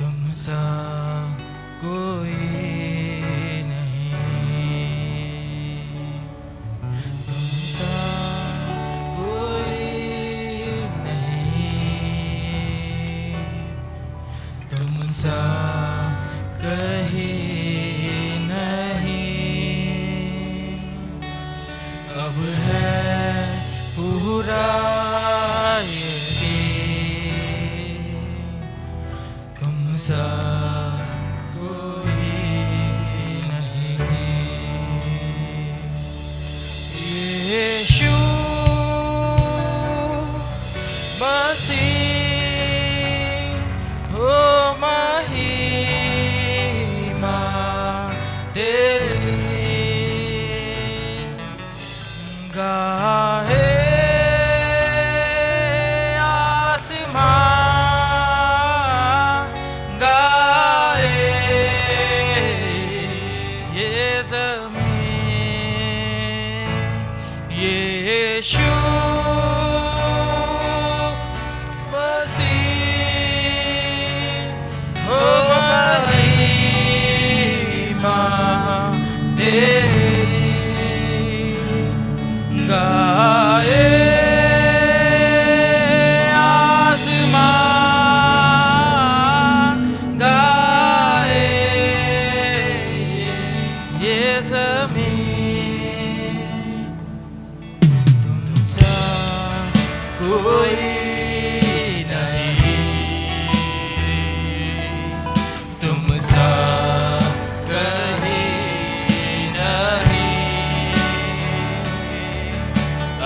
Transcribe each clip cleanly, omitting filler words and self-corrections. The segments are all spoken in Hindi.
तुम सा कोई नहीं, तुम सा कोई नहीं, तुम सा कहीं नहीं। अब है पूरा तुम सा कोई नहीं। यीशु मसीह ओ महिमा तेरी गाए यीशु मसीह हो महिमा तेरी गाए आसमान गाए ये ज़मीन। कोई नहीं, तुम सा कहीं नहीं।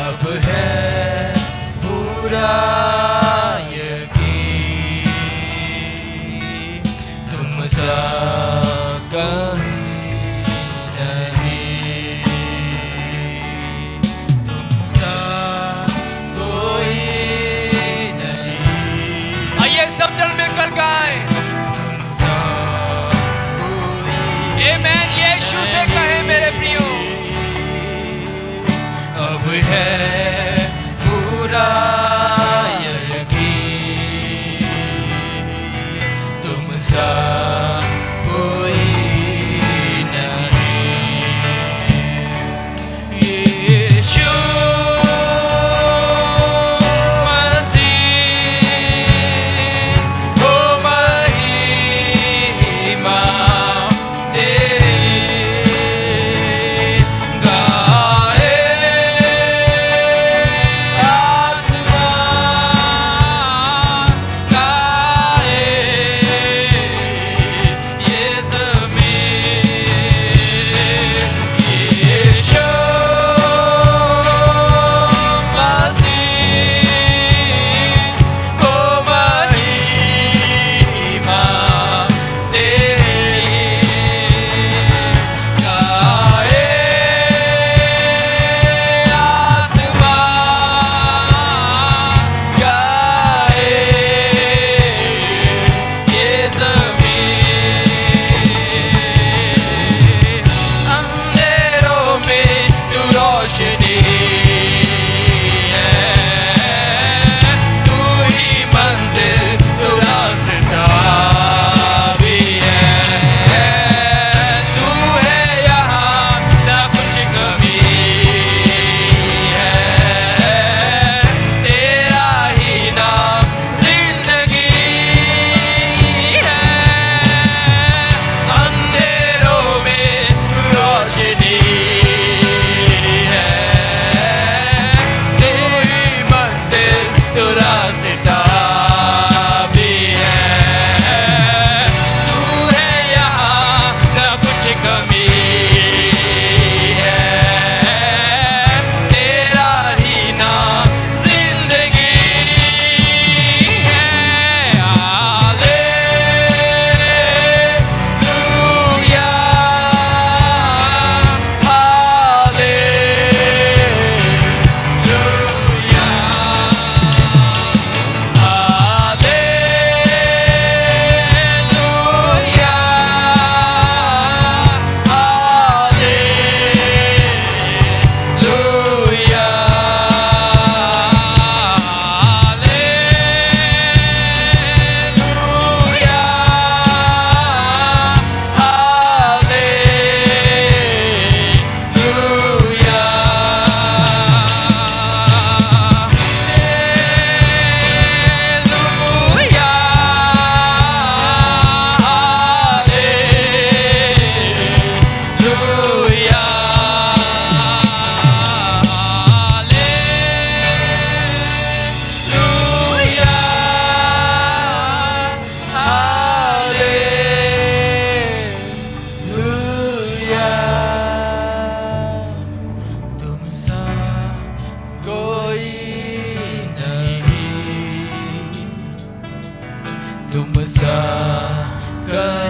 अब है पूरा यकीन, तुम सा कहीं मिलकर गाए। आमीन। यीशु से कहे मेरे प्रियो, अब है पूरा यकीन, तुम सा कोई नहीं। यीशु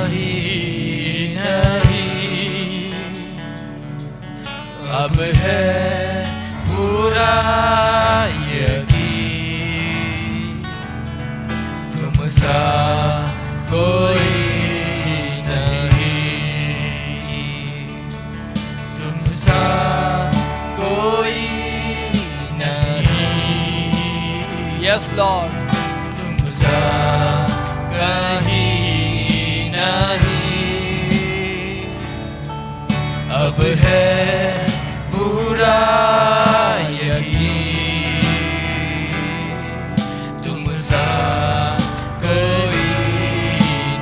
ही नहीं, अब है पूरा यकीन, तुम सा कोई नहीं, तुम सा कोई नहीं। यस लॉर्ड, तुम सा कहीं नहीं, अब है पूरा यकीन, तुम सा कोई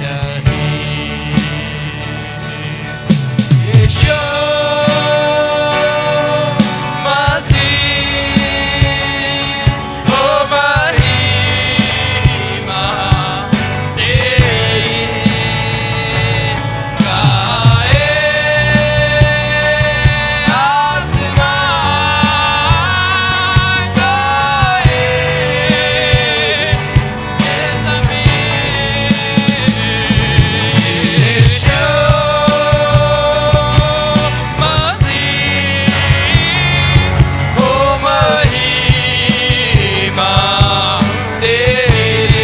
नहीं। यीशु मसीह हो महिमा तेरी गाए आसमान, गाए ये ज़मीन। यीशु मसीह हो महिमा तेरी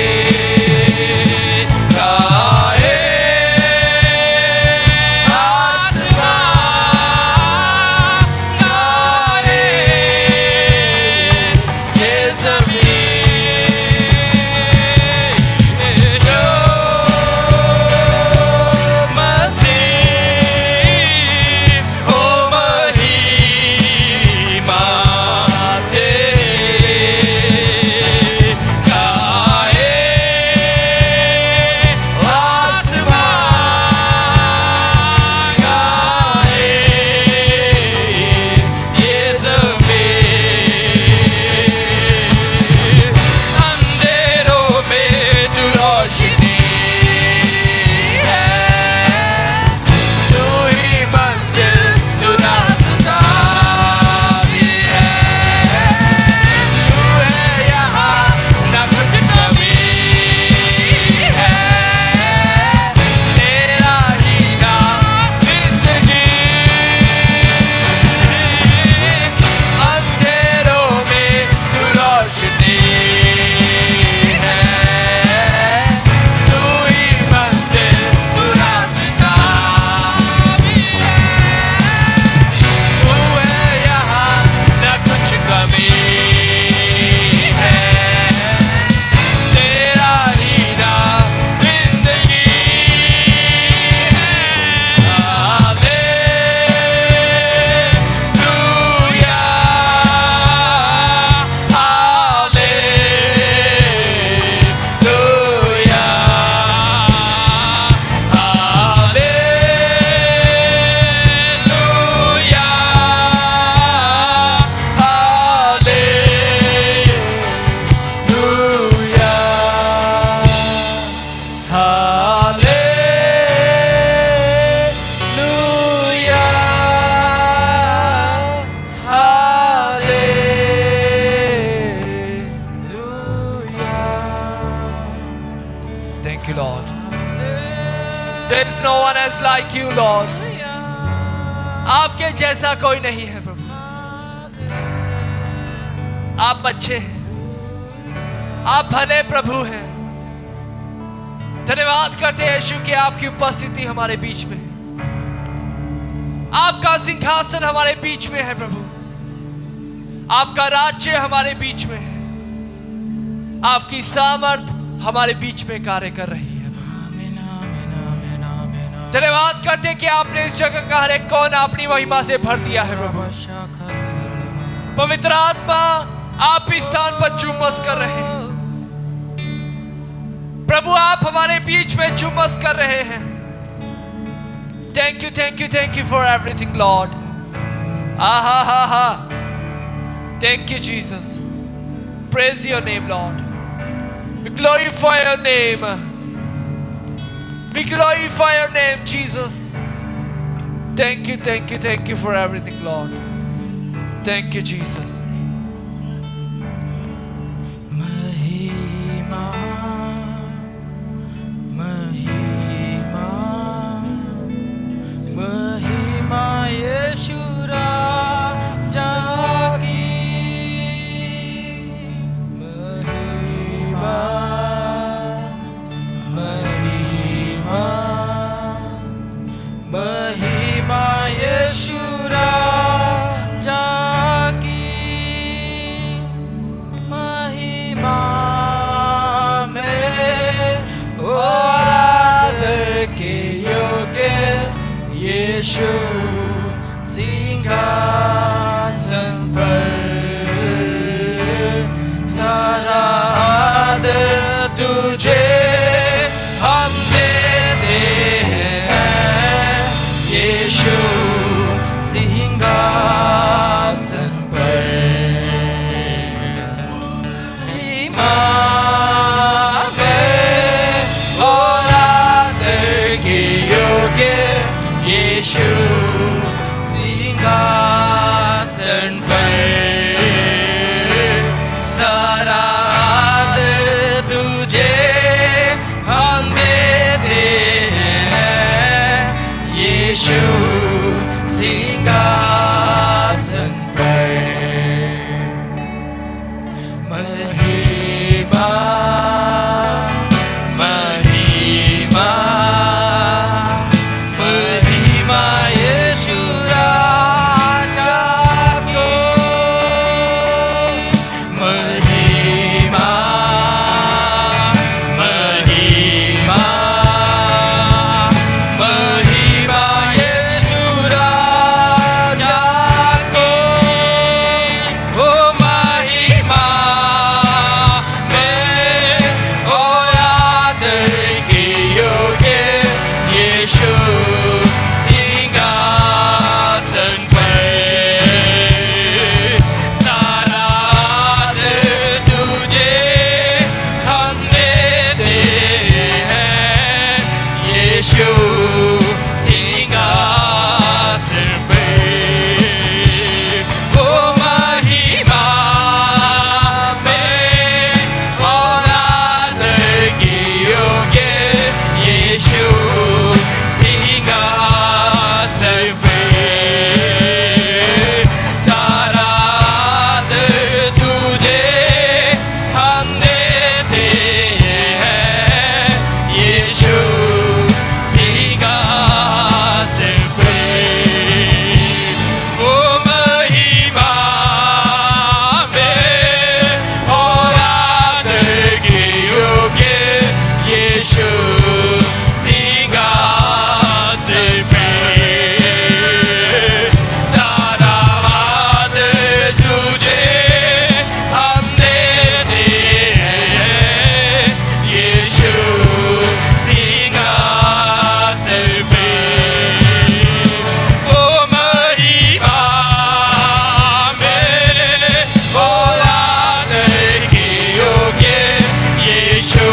गाए आसमान, गाए ये ज़मीन। यीशु मसीह हो महिमा तेरी गाए आसमान, गाए ये ज़मीन। अंधेरों में तू रोशनी है, तू ही मंजिल, तू रास्ता भी है, तू है यहाँ ना कुछ कमी है, तेरा ही नाम जिंदगी। अंधेरों में तू रोशनी है, तू ही मंजिल, तू रास्ता भी है, तू है यहाँ ना कुछ कमी है, तेरा ही नाम जिंदगी है। Hallelujah, hallelujah, hallelujah, Hallelujah. Thank you, Lord. There is no one else like you, Lord. आपके जैसा कोई नहीं है प्रभु। आप अच्छे हैं, आप भले प्रभु हैं। धन्यवाद करते हैं यीशु कि आपकी उपस्थिति हमारे बीच में है, आपका सिंहासन हमारे बीच में है प्रभु, आपका राज्य हमारे बीच में है, आपकी सामर्थ हमारे बीच में कार्य कर रही है। धन्यवाद करते हैं कि आपने इस जगह का हर एक कोना अपनी महिमा से भर दिया है प्रभु। पवित्र आत्मा आप इस स्थान पर जुम्मस कर रहे हैं प्रभु, आप हमारे बीच में जुम्मस कर रहे हैं। Thank you for everything, Lord. Thank you, Jesus. Praise your name, Lord. We glorify your name. We glorify your name, Jesus. Thank you for everything, Lord. Thank you, Jesus. महिमा महिमा यीशु सिंहासन पर सारा आदर तुझे हम देते हैं यीशु सिंहासन पर इमाम और आदर के योग्य यीशु सिंहासन पर सारा आदर तुझे हम देते हैं यीशु सिंहासन पर महिमा महिमा महिमा यीशु राजा को महिमा महिमा महिमा यीशु राजा को ओ महिमा में और आदर के योग्य यीशु सिंहासन पर सारा आदर तुझे हम देते हैं यीशु सिंहासन पर ओ महिमा में और आदर के योग्य यीशु सिंहासन पर सारा आदर तुझे हम देते हैं यीशु सिंहासन पर ओ महिमा में और आदर के योग्य यीशु सिंहासन पर सारा आदर तुझे हम देते हैं यीशु सिंहासन पर ओ महिमा में और आदर के योग्य यीशु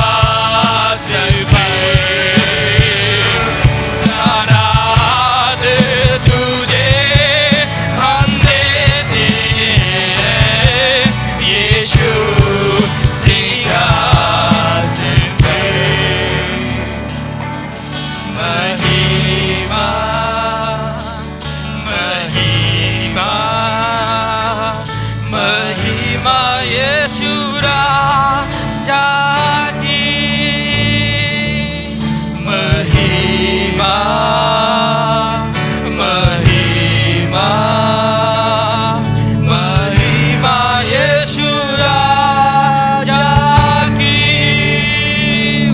सिंहासन पर सारा आदर तुझे हम देते हैं यीशु सिंहासन पर महिमा महिमा महिमा यीशु राजा की महिमा महिमा महिमा यीशु राजा की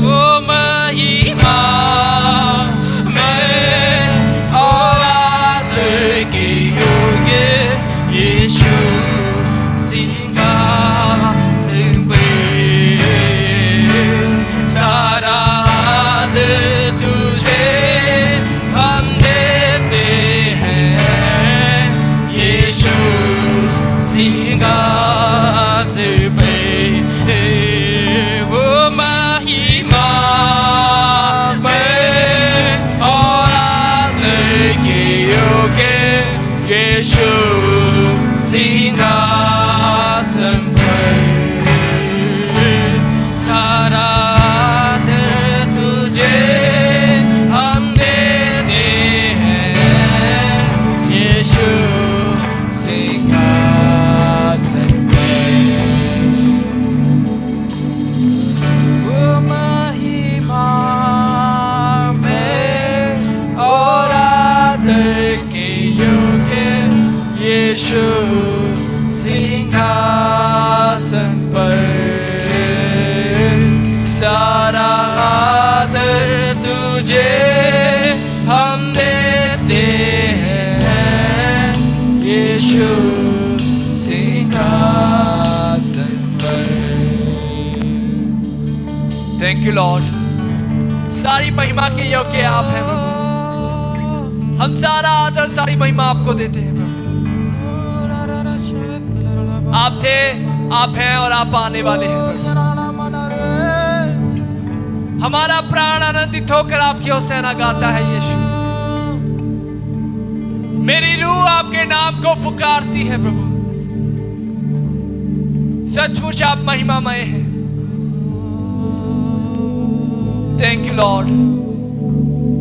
वो महिमा में और आदर के योग्य यीशु सिंहासन पर सारा आदर तुझे हम देते हैं यीशु सिंहासन पर वो महिमा में और आदर के योग्य यीशु सिंहासन पर सारा आदर तुझे हम देते हैं यीशु सिंहासन पर वो महिमा में और आदर के योग्य यीशु सिंहासन पर सारा आदर तुझे थैंक यू लॉर्ड। सारी महिमा के योग्य आप हैं प्रभु। हम सारा आदर सारी महिमा आपको देते हैं प्रभु। आप थे, आप हैं और आप आने वाले हैं प्रभु। हमारा प्राण आनंदित होकर आपकी होसैना गाता है यीशु। मेरी रूह आपके नाम को पुकारती है प्रभु। सचमुच आप महिमामय हैं। Thank you Lord.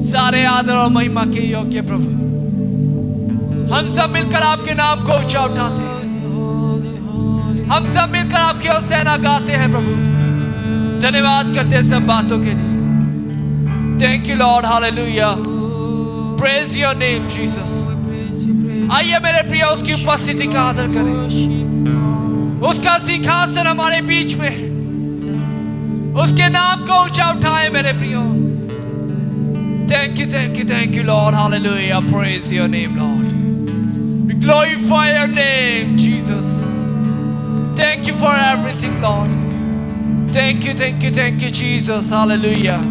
सारे आदर और महिमा के योग्य प्रभु। हम सब मिलकर आपके नाम को ऊंचा उठाते हैं। हम सब मिलकर आपकी होसैना गाते हैं प्रभु। धन्यवाद करते हैं सब बातों के लिए। Thank you Lord, hallelujah. Praise your name Jesus. आइए मेरे प्रिय उसकी उपस्थिति का आदर करें। उसका सिंहासन हमारे बीच में है। उसके नाम को ऊंचा उठाए मेरे प्रियो। Thank you, thank you, thank you, Lord. Hallelujah. Praise your name, Lord. We glorify your name, Jesus. Thank you for everything, Lord. Thank you, thank you, thank you, Jesus. Hallelujah.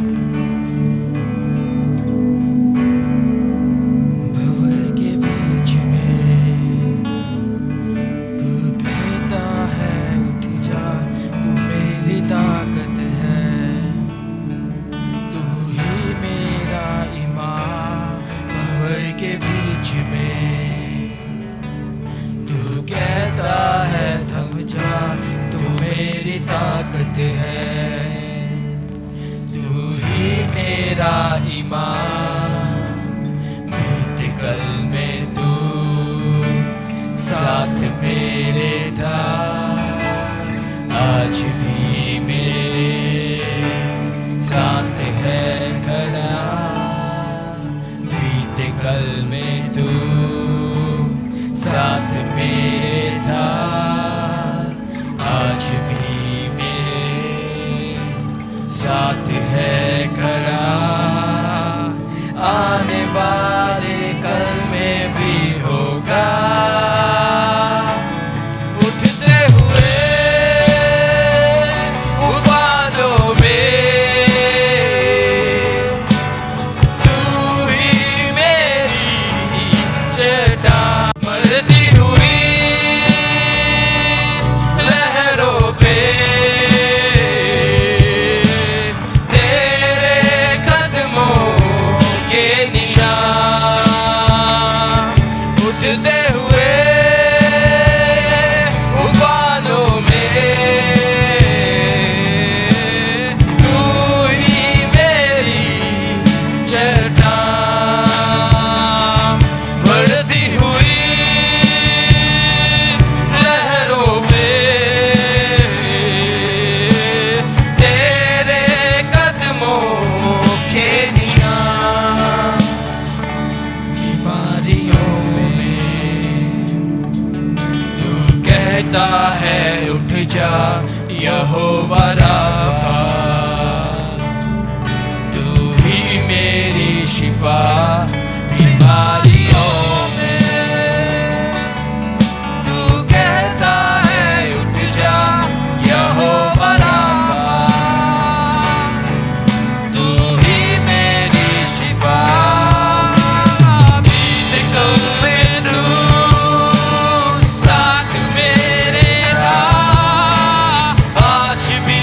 आज भी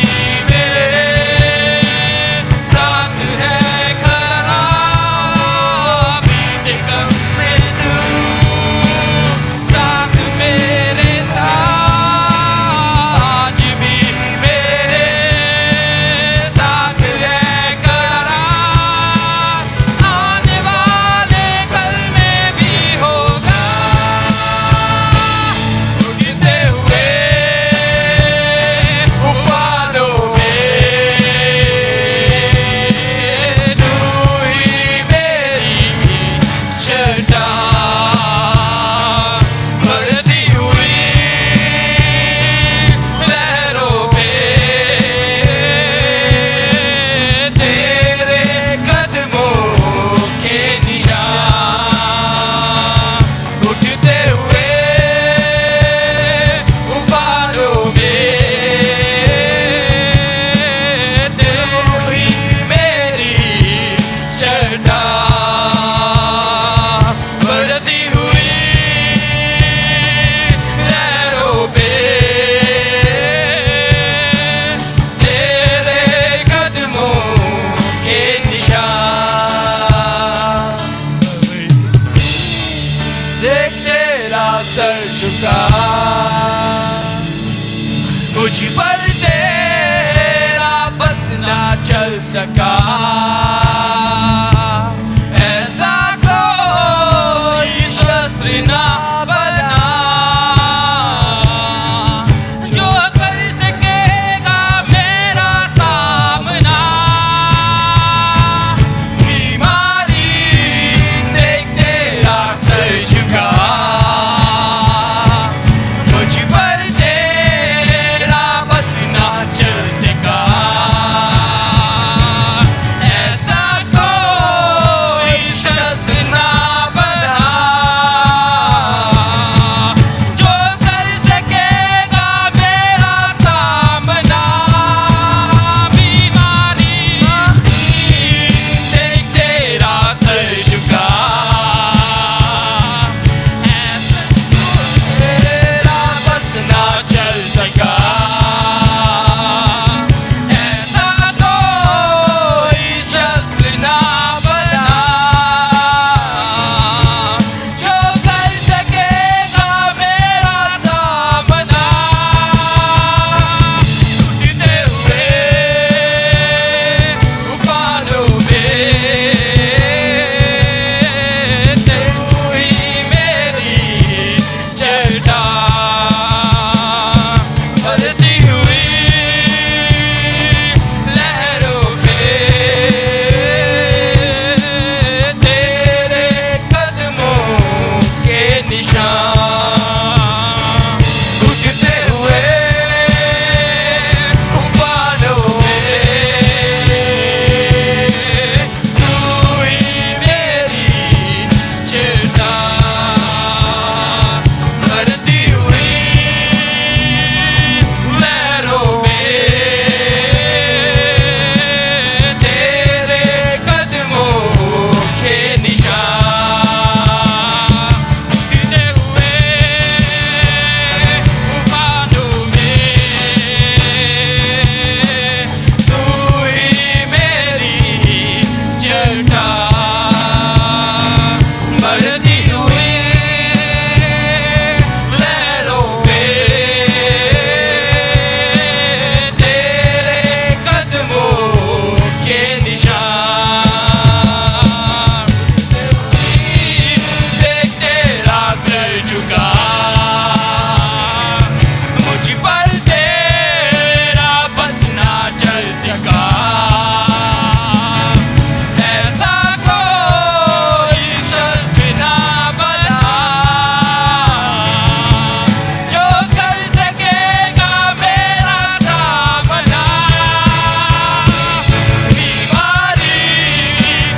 मेरे निशान। देख तेरा सर झुका, मुझ पर तेरा बस ना चल सका। ऐसा कोई शस्त्र ना बना जो कर सकेगा मेरा सामना। बीमारी देख तेरा सर झुका, मुझ पर तेरा बस ना चल सका। ऐसा कोई शस्त्र ना बना जो कर सकेगा मेरा सामना। बीमारी देख तेरा सर झुका, तेरा बस ना चल सका। ऐसा कोई शस्त्र ना बना जो कर सकेगा मेरा सामना। उठते हुए तूफानों में तू ही मेरी चट्टान। बढ़ती हुई लहरों में तेरे कदमों के निशान। उठते हुए तूफानों में तू ही मेरी चट्टान। बढ़ती हुई लहरों में तेरे कदमों के निशान। उठते हुए तूफानों में तू ही मेरी चट्टान। बढ़ती हुई लहरों में तेरे कदमों के निशान। देख तेरा सर झुका, मुझ पर तेरा बस ना चल सका। ऐसा कोई शस्त्र ना बना जो कर सकेगा मेरा सामना। बीमारी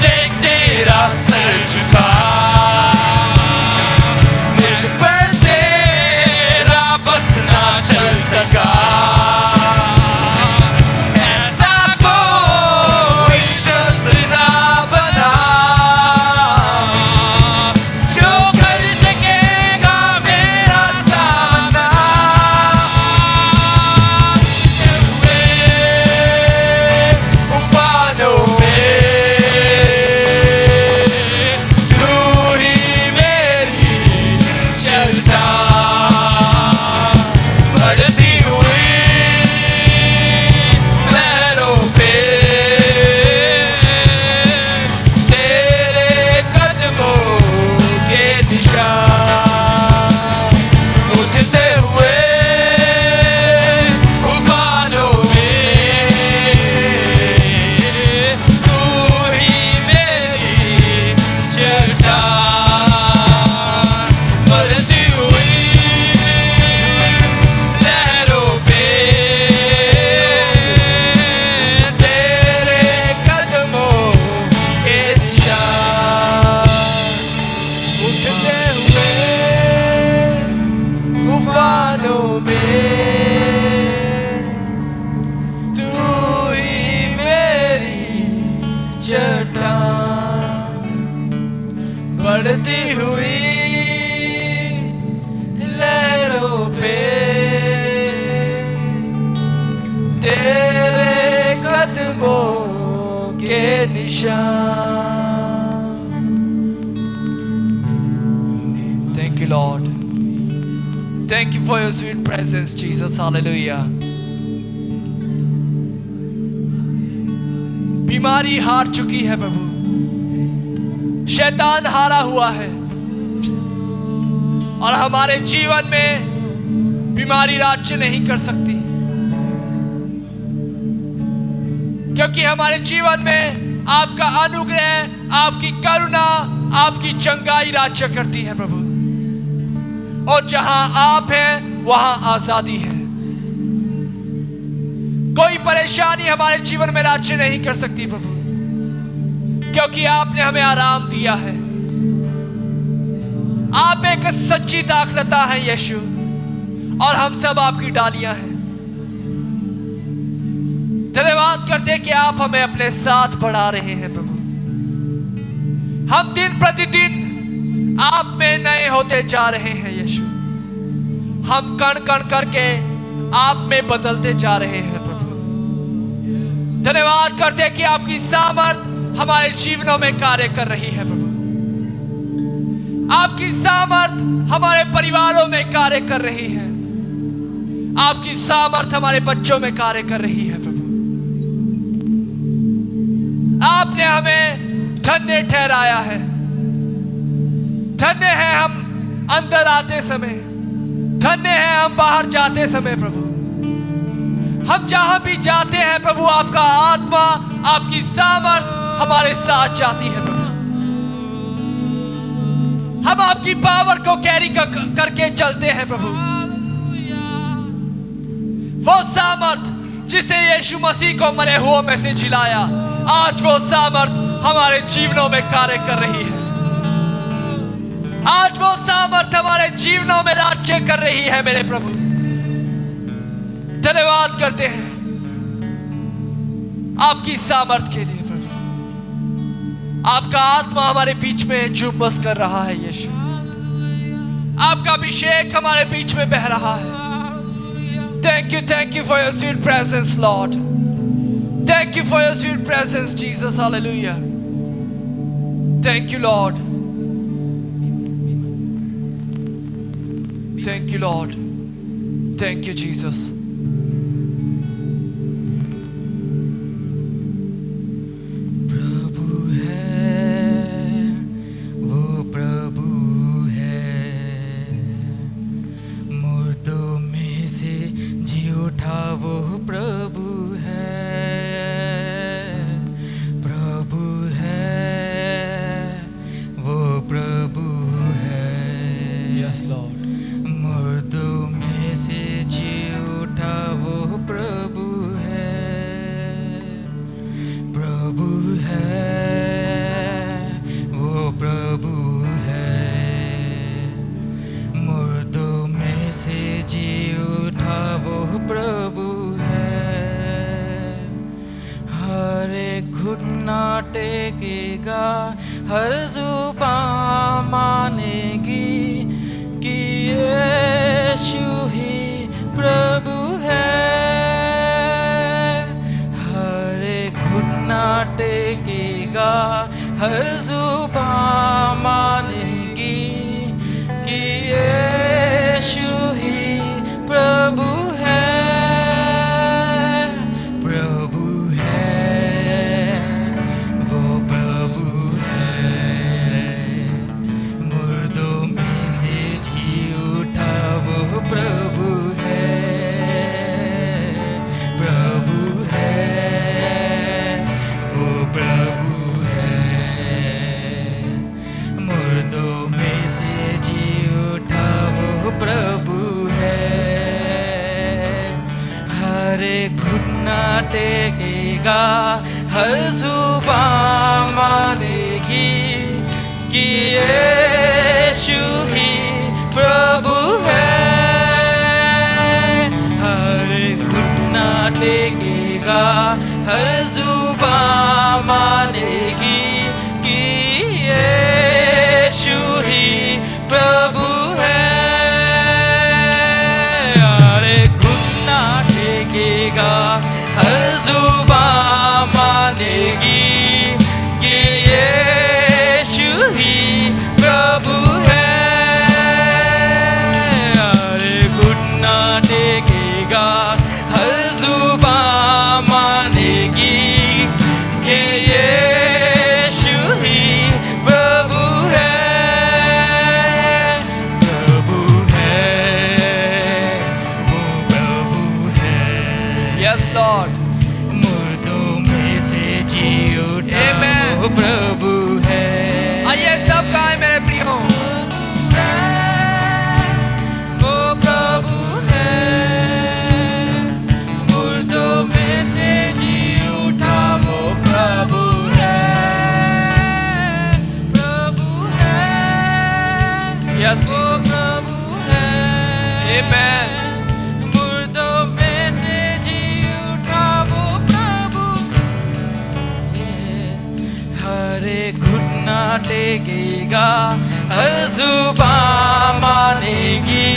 देख तेरा सर झुका, मुझ पर तेरा बस ना चल सका। ऐसा कोई शस्त्र ना बना जो कर सकेगा मेरा सामना। तूफानों में तू ही मेरी चट्टान। बढ़ती हुई लहरों पे तेरे कदमों के निशान। उठते हुए तूफानों में तू ही मेरी चट्टान। बढ़ती हुई लहरों पे तेरे कदमों के निशान। उठते हुए तूफानों में तू ही मेरी चट्टान। बढ़ती हुई लहरों पे तेरे कदमों के निशान। Thank you, Lord. Thank you for your sweet presence, Jesus. Hallelujah. बीमारी हार चुकी है प्रभु, शैतान हारा हुआ है और हमारे जीवन में बीमारी राज्य नहीं कर सकती, क्योंकि हमारे जीवन में आपका अनुग्रह, आपकी करुणा, आपकी चंगाई राज्य करती है प्रभु। और जहां आप हैं वहां आजादी है। कोई परेशानी हमारे जीवन में राज्य नहीं कर सकती प्रभु, क्योंकि आपने हमें आराम दिया है। आप एक सच्ची दाखलता है यीशु, और हम सब आपकी डालियां हैं। धन्यवाद करते कि आप हमें अपने साथ बढ़ा रहे हैं प्रभु। हम दिन प्रतिदिन आप में नए होते जा रहे हैं यीशु। हम कण कण करके आप में बदलते जा रहे हैं प्रभु। धन्यवाद करते कि आपकी सामर्थ हमारे जीवनों में कार्य कर रही है प्रभु। आपकी सामर्थ हमारे परिवारों में कार्य कर रही है। आपकी सामर्थ हमारे बच्चों में कार्य कर रही है प्रभु। आपने हमें धन्य ठहराया है। धन्य है हम अंदर आते समय, धन्य है हम बाहर जाते समय प्रभु। हम जहां भी जाते हैं प्रभु, आपका आत्मा, आपकी सामर्थ हमारे साथ जाती है प्रभु। हम आपकी पावर को कैरी करके चलते हैं प्रभु। वो सामर्थ जिसे यीशु मसीह को मरे हुओं में से जिलाया, आज वो सामर्थ हमारे जीवनों में कार्य कर रही है। आज वो सामर्थ हमारे जीवनों में राज्य कर रही है मेरे प्रभु। धन्यवाद करते हैं आपकी सामर्थ के लिए प्रभु। आपका आत्मा हमारे बीच में जुम्बस कर रहा है यीशु। आपका अभिषेक हमारे बीच में बह रहा है। Thank you for your sweet presence, Lord. Thank you for your sweet presence, Jesus. Hallelujah. Thank you, Lord. Thank you, Lord. Thank you, Jesus. प्रभु है, वो प्रभु है, मुर्दों में से जी उठा वो प्रभु है। प्रभु है, वो प्रभु है। Yes, Lord. मुर्दों में से जी उठा वो प्रभु है। प्रभु है, वो प्रभु है। मुर्दों में से जी उठा वो प्रभु है। हर एक घुटना टेकेगा, हर जुबान मानेगी कि यीशु ही प्रभु है। हर एक घुटना टेकेगा, हर जुबान मानेगी कि यीशु ही प्रभु है। प्रभु है, वो प्रभु है। मुर्दों में से जी उठा वो प्रभु है। प्रभु है, वो प्रभु है। मुर्दों में से जी उठा वो प्रभु है। हर एक घुटना टेकेगा, हर जुबान मानेगी कि यीशु ही प्रभु है। हर एक घुटना टेकेगा, हर जुबान मानेगी कि यीशु ही प्रभु है। हर एक घुटना टेकेगा, हर जुबान मानेगी प्रभु है। आइए सब गाएं मेरे प्रियो। वो प्रभु है, मुर्दों में से जी उठा वो प्रभु है, प्रभु है। Yes, Jesus. प्रभु है, Amen. मुर्दों में से जी उठा वो प्रभु है। हर एक घुटना टेकेगा, हर जुबान मानेगी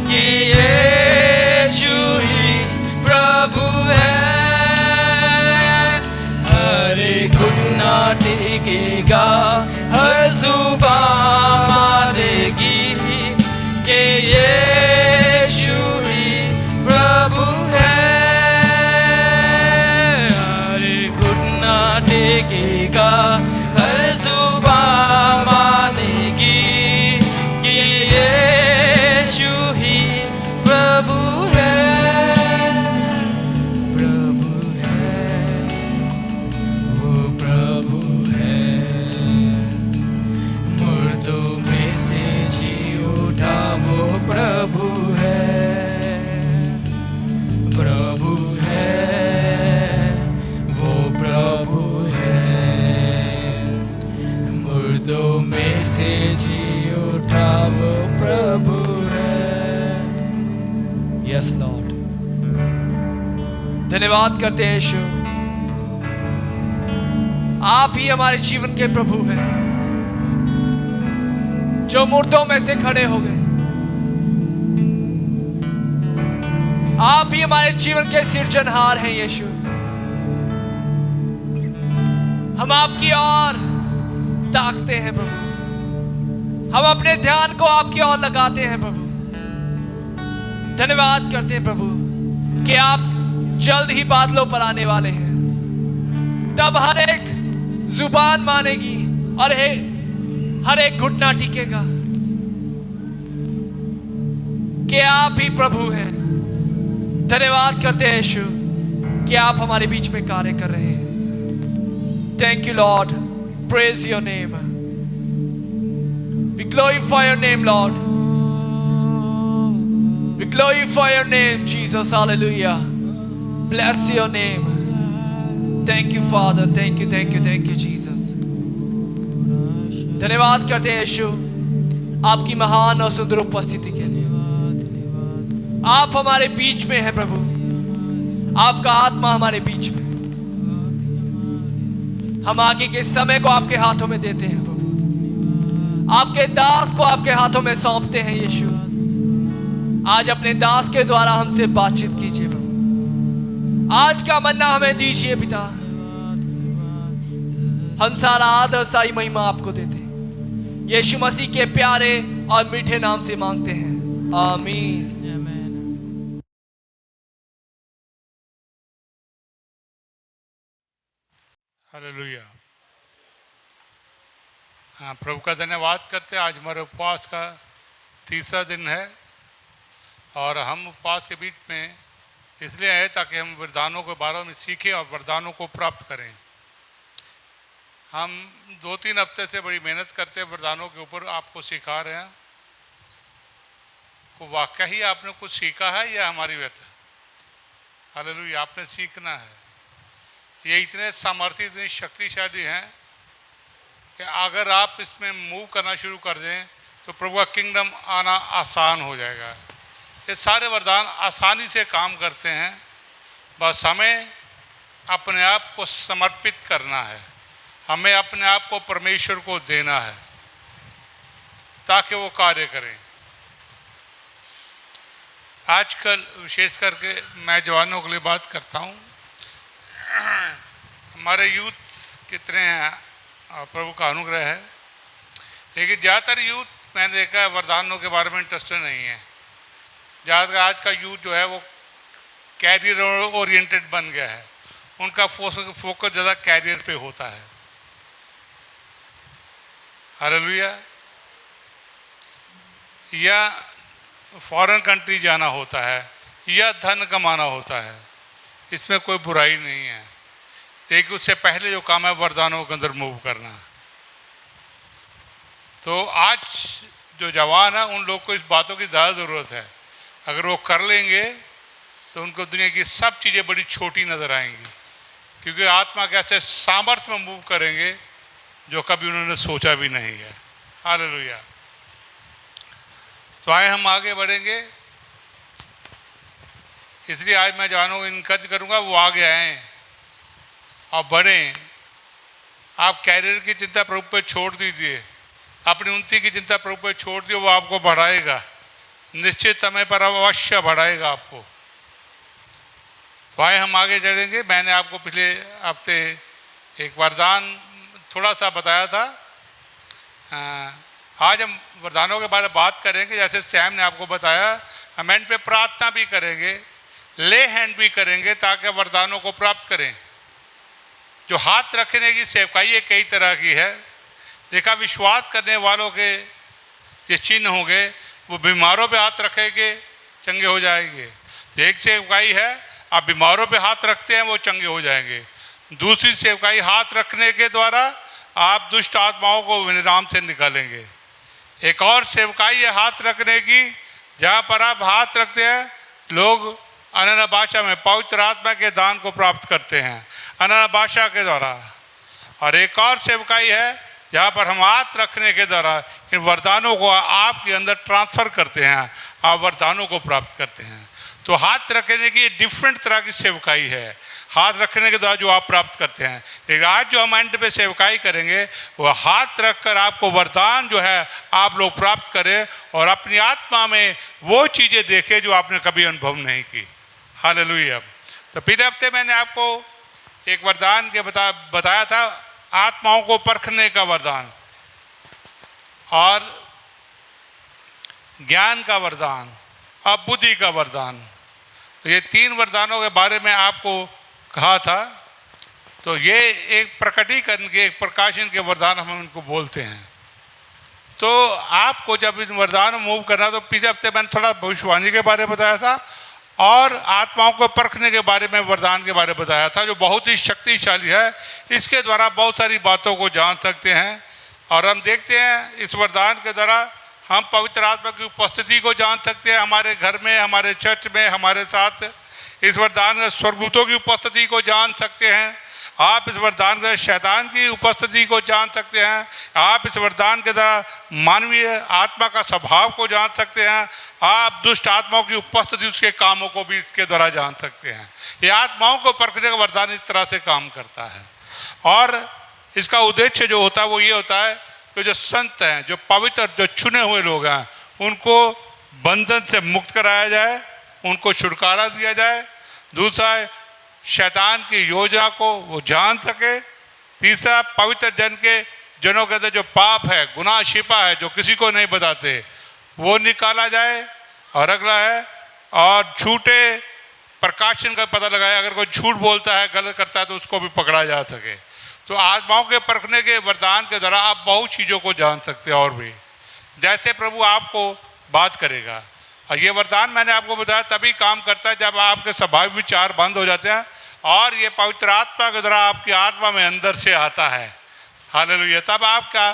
कि यीशु ही प्रभु है। हर एक घुटना टेकेगा, हर जुबान मानेगी कि यीशु ही प्रभु है। हर एक घुटना टेकेगा, हर जुबान मानेगी कि यीशु ही प्रभु है, प्रभु है। वो प्रभु है, मुर्दों में से जी उठा वो प्रभु है, प्रभु है। वो प्रभु है, मुर्दों में से जी उठा वो प्रभु है। Yes, Lord. धन्यवाद करते हैं यीशु, आप ही हमारे जीवन के प्रभु हैं, जो मुर्दों में से खड़े हो गए। आप ही हमारे जीवन के सिरजनहार हैं यीशु। हम आपकी ओर ताकते हैं प्रभु, हम अपने ध्यान को आपकी ओर लगाते हैं प्रभु। धन्यवाद करते हैं प्रभु कि आप जल्द ही बादलों पर आने वाले हैं। तब हर एक जुबान मानेगी और हर एक घुटना टिकेगा कि आप ही प्रभु हैं। धन्यवाद करते हैं यीशु कि आप हमारे बीच में कार्य कर रहे हैं। Thank you lord, praise your name, we glorify your name lord, we glorify your name Jesus, hallelujah, bless your name. Thank you father, thank you, thank you, thank you Jesus. धन्यवाद करते हैं यीशु आपकी महान और सुंदर उपस्थिति के लिए। आप हमारे बीच में हैं प्रभु, आपका आत्मा हमारे बीच में। हम आगे के समय को आपके हाथों में देते हैं प्रभु, आपके दास को आपके हाथों में सौंपते हैं यीशु। आज अपने दास के द्वारा हमसे बातचीत कीजिए प्रभु, आज का मन्ना हमें दीजिए पिता। हम सारा आदर सारी महिमा आपको देते हैं, यीशु मसीह के प्यारे और मीठे नाम से मांगते हैं, आमीन। हालेलुया। हाँ, प्रभु का धन्यवाद करते हैं। आज हमारे उपवास का तीसरा दिन है और हम उपवास के बीच में इसलिए आए ताकि हम वरदानों के बारे में सीखें और वरदानों को प्राप्त करें। हम 2-3 हफ्ते से बड़ी मेहनत करते हैं वरदानों के ऊपर, आपको सिखा रहे हैं। को वाकई ही आपने कुछ सीखा है या हमारी व्यथा? हालेलुया, आपने सीखना है। ये इतने सामर्थ्य, इतने शक्तिशाली हैं कि अगर आप इसमें मूव करना शुरू कर दें तो प्रभु का किंगडम आना आसान हो जाएगा। ये सारे वरदान आसानी से काम करते हैं, बस हमें अपने आप को समर्पित करना है, हमें अपने आप को परमेश्वर को देना है ताकि वो कार्य करें। आजकल विशेष करके मैं जवानों के लिए बात करता हूँ। हमारे यूथ कितने हैं, प्रभु का अनुग्रह है, लेकिन ज़्यादातर यूथ मैंने देखा है वरदानों के बारे में इंटरेस्टेड नहीं है। ज़्यादातर आज का यूथ जो है वो कैरियर ओरिएंटेड बन गया है, उनका फोकस ज़्यादा कैरियर पे होता है। हालेलुया। या फॉरेन कंट्री जाना होता है या धन कमाना होता है, इसमें कोई बुराई नहीं है, लेकिन उससे पहले जो काम है वरदानों के अंदर मूव करना। तो आज जो जवान है उन लोग को इस बातों की ज़्यादा ज़रूरत है। अगर वो कर लेंगे तो उनको दुनिया की सब चीज़ें बड़ी छोटी नज़र आएंगी, क्योंकि आत्मा के ऐसे सामर्थ्य में मूव करेंगे जो कभी उन्होंने सोचा भी नहीं है। हालेलुया। तो आए हम आगे बढ़ेंगे। इसलिए आज मैं जवानों को इनकरेज करूँगा वो आगे आएँ और बढ़ें। आप कैरियर की चिंता प्रभु पे छोड़ दीजिए, अपनी उन्नति की चिंता प्रभु पे छोड़ दिए, वो आपको बढ़ाएगा, निश्चित समय पर अवश्य बढ़ाएगा आपको। भाई हम आगे चलेंगे। मैंने आपको पिछले हफ्ते एक वरदान थोड़ा सा बताया था। आज हम वरदानों के बारे में बात करेंगे। जैसे सैम ने आपको बताया, हम एंड पे प्रार्थना भी करेंगे, ले हैंड भी करेंगे ताकि वरदानों को प्राप्त करें। जो हाथ रखने की सेवकाई ये कई तरह की है। देखा, विश्वास करने वालों के ये चिन्ह होंगे, वो बीमारों पे हाथ रखेंगे चंगे हो जाएंगे। तो एक सेवकाई है, आप बीमारों पे हाथ रखते हैं वो चंगे हो जाएंगे। दूसरी सेवकाई, हाथ रखने के द्वारा आप दुष्ट आत्माओं को विराम से निकालेंगे। एक और सेवकाई है हाथ रखने की, जहाँ पर आप हाथ रखते हैं लोग अनन्य भाषा में पवित्र आत्मा के दान को प्राप्त करते हैं अनन्य भाषा के द्वारा। और एक और सेवकाई है जहाँ पर हम हाथ रखने के द्वारा इन वरदानों को आपके अंदर ट्रांसफर करते हैं, आप वरदानों को प्राप्त करते हैं। तो हाथ रखने की डिफरेंट तरह की सेवकाई है, हाथ रखने के द्वारा जो आप प्राप्त करते हैं। लेकिन आज जो हम एंड पे सेवकाई करेंगे वो हाथ रखकर आपको वरदान जो है आप लोग प्राप्त करें और अपनी आत्मा में वो चीज़ें देखें जो आपने कभी अनुभव नहीं की। हालेलुया। तो पिछले हफ्ते मैंने आपको एक वरदान के बताया था, आत्माओं को परखने का वरदान और ज्ञान का वरदान और बुद्धि का वरदान। तो ये तीन वरदानों के बारे में आपको कहा था। तो ये एक प्रकटीकरण के, एक प्रकाशन के वरदान हम इनको बोलते हैं। तो आपको जब इन वरदान में मूव करना, तो पिछले हफ्ते मैंने थोड़ा भविष्यवाणी के बारे में बताया था और आत्माओं को परखने के बारे में वरदान के बारे में बताया था, जो बहुत ही शक्तिशाली है। इसके द्वारा बहुत सारी बातों को जान सकते हैं। और हम देखते हैं इस वरदान के द्वारा हम पवित्र आत्मा की उपस्थिति को जान सकते हैं, हमारे घर में, हमारे चर्च में, हमारे साथ। इस वरदान में स्वर्गदूतों की उपस्थिति को जान सकते हैं। आप इस वरदान के शैतान की उपस्थिति को जान सकते हैं। आप इस वरदान के द्वारा मानवीय आत्मा का स्वभाव को जान सकते हैं। आप दुष्ट आत्माओं की उपस्थिति, उसके कामों को भी इसके द्वारा जान सकते हैं। ये आत्माओं को परखने का वरदान इस तरह से काम करता है। और इसका उद्देश्य जो होता है वो ये होता है कि जो संत हैं, जो पवित्र, जो चुने हुए लोग हैं, उनको बंधन से मुक्त कराया जाए, उनको छुटकारा दिया जाए। दूसरा, शैतान की योजना को वो जान सके। तीसरा, पवित्र जनों के अंदर जो पाप है, गुनाह छिपा है, जो किसी को नहीं बताते, वो निकाला जाए। और अगला है, और झूठे प्रकाशन का पता लगाया, अगर कोई झूठ बोलता है, गलत करता है, तो उसको भी पकड़ा जा सके। तो आत्माओं के परखने के वरदान के द्वारा आप बहुत चीज़ों को जान सकते हैं। और भी जैसे प्रभु आपको बात करेगा। और ये वरदान मैंने आपको बताया तभी काम करता है जब आपके स्वाभाविक विचार बंद हो जाते हैं और ये पवित्र आत्मा के द्वारा आपकी आत्मा में अंदर से आता है। हालेलुया। तब आपका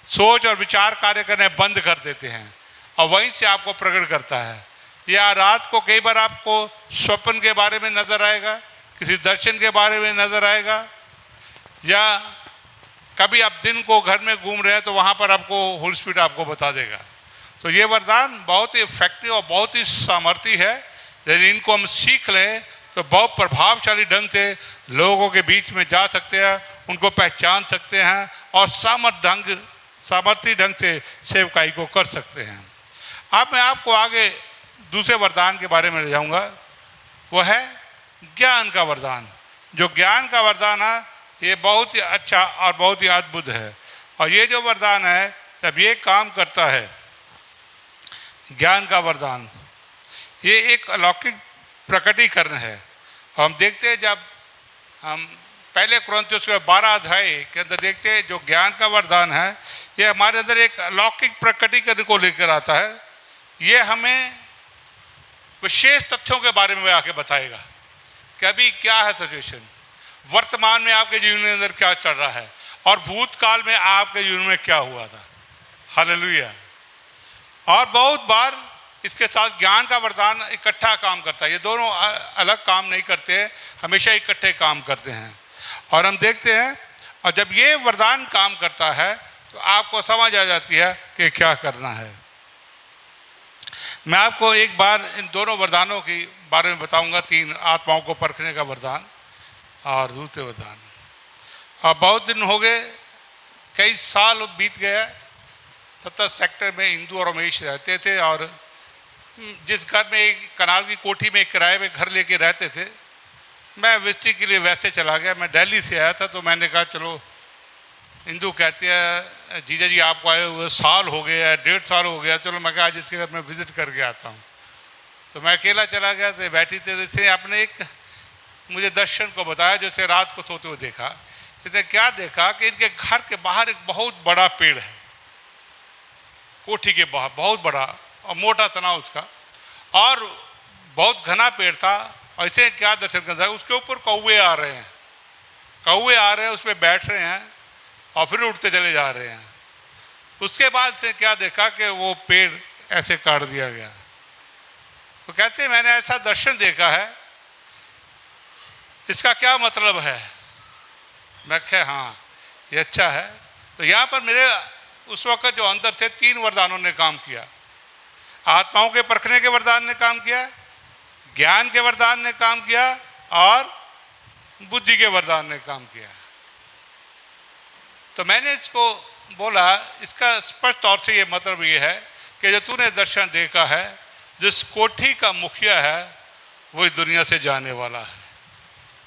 सोच और विचार कार्य करने बंद कर देते हैं और वहीं से आपको प्रकट करता है। या रात को कई बार आपको स्वप्न के बारे में नजर आएगा, किसी दर्शन के बारे में नजर आएगा, या कभी आप दिन को घर में घूम रहे हैं तो वहाँ पर आपको होली स्पिरिट आपको बता देगा। तो ये वरदान बहुत ही इफेक्टिव और बहुत ही सामर्थी है। यदि इनको हम सीख लें तो बहुत प्रभावशाली ढंग से लोगों के बीच में जा सकते हैं, उनको पहचान सकते हैं और सामर्थी ढंग से सेवकाई को कर सकते हैं। अब मैं आपको आगे दूसरे वरदान के बारे में ले जाऊंगा, वो है ज्ञान का वरदान। जो ज्ञान का वरदान है ये बहुत ही अच्छा और बहुत ही अद्भुत है। और ये जो वरदान है जब ये काम करता है, ज्ञान का वरदान, ये एक अलौकिक प्रकटीकरण है। हम देखते हैं जब हम पहले कुरिन्थियों के 12 अध्याय के अंदर देखते हैं, जो ज्ञान का वरदान है ये हमारे अंदर एक अलौकिक प्रकटीकरण को लेकर आता है। ये हमें विशेष तथ्यों के बारे में आके बताएगा कि अभी क्या है सिचुएशन। वर्तमान में आपके जीवन के अंदर क्या चल रहा है और भूतकाल में आपके जीवन में क्या हुआ था। हालेलुया। और बहुत बार इसके साथ ज्ञान का वरदान इकट्ठा काम करता है। ये दोनों अलग काम नहीं करते, हमेशा इकट्ठे काम करते हैं। और हम देखते हैं, और जब ये वरदान काम करता है तो आपको समझ आ जाती है कि क्या करना है। मैं आपको एक बार इन दोनों वरदानों के बारे में बताऊंगा, 3 आत्माओं को परखने का वरदान और दूसरे वरदान। और बहुत दिन हो गए, कई साल बीत गया। 70 सेक्टर में इंदू और रमेश रहते थे, और जिस घर में एक कनाल की कोठी में किराए में घर लेके रहते थे, मैं विजिटिंग के लिए वैसे चला गया। मैं दिल्ली से आया था, तो मैंने कहा चलो, इंदू कहती है जीजा जी आपको आए हुए साल हो गया, 1.5 साल हो गया, चलो मैं कहा आज इसके घर में विजिट करके आता हूँ। तो मैं अकेला चला गया, तो बैठी थी, इसने अपने एक मुझे दर्शन को बताया, जो से रात को सोते हुए देखा। इसने क्या देखा कि इनके घर के बाहर एक बहुत बड़ा पेड़ है, कोठी के बाहर बहुत बड़ा और मोटा तना उसका, और बहुत घना पेड़ था। और इसे क्या दर्शन करता है, उसके ऊपर कौवे आ रहे हैं, कौवे आ रहे हैं, उस पर बैठ रहे हैं और फिर उठते चले जा रहे हैं। उसके बाद से क्या देखा कि वो पेड़ ऐसे काट दिया गया। तो कहते हैं मैंने ऐसा दर्शन देखा है, इसका क्या मतलब है। मैं कहा हाँ ये अच्छा है। तो यहाँ पर मेरे उस वक्त जो अंदर थे 3 वरदानों ने काम किया। आत्माओं के परखने के वरदान ने काम किया, ज्ञान के वरदान ने काम किया, और बुद्धि के वरदान ने काम किया। तो मैंने इसको बोला, इसका स्पष्ट तौर से ये मतलब ये है कि जो तूने दर्शन देखा है, जिस कोठी का मुखिया है वो इस दुनिया से जाने वाला है।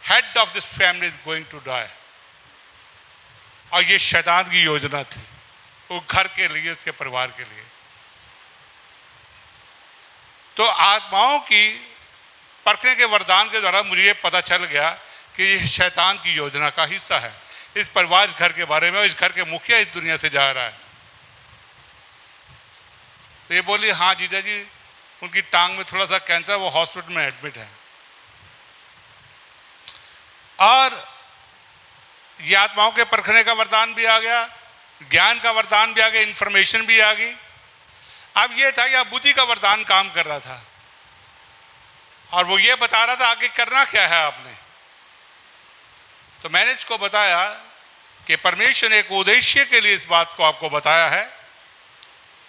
Head of this family is going to die. और ये शैतान की योजना थी, वो घर के लिए, उसके परिवार के लिए। तो आत्माओं की परखने के वरदान के द्वारा मुझे ये पता चल गया कि ये शैतान की योजना का हिस्सा है। इस परिवार घर के बारे में, इस घर के मुखिया इस दुनिया से जा रहा है। तो ये बोली हाँ जीजा जी, उनकी टांग में थोड़ा सा कैंसर, वो हॉस्पिटल में एडमिट है। और ये आत्माओं के परखने का वरदान भी आ गया, ज्ञान का वरदान भी आ गया, इंफॉर्मेशन भी आ गई। अब ये था, या बुद्धि का वरदान काम कर रहा था, और वो ये बता रहा था आगे करना क्या है आपने। तो मैंने इसको बताया कि परमेश्वर ने एक उद्देश्य के लिए इस बात को आपको बताया है,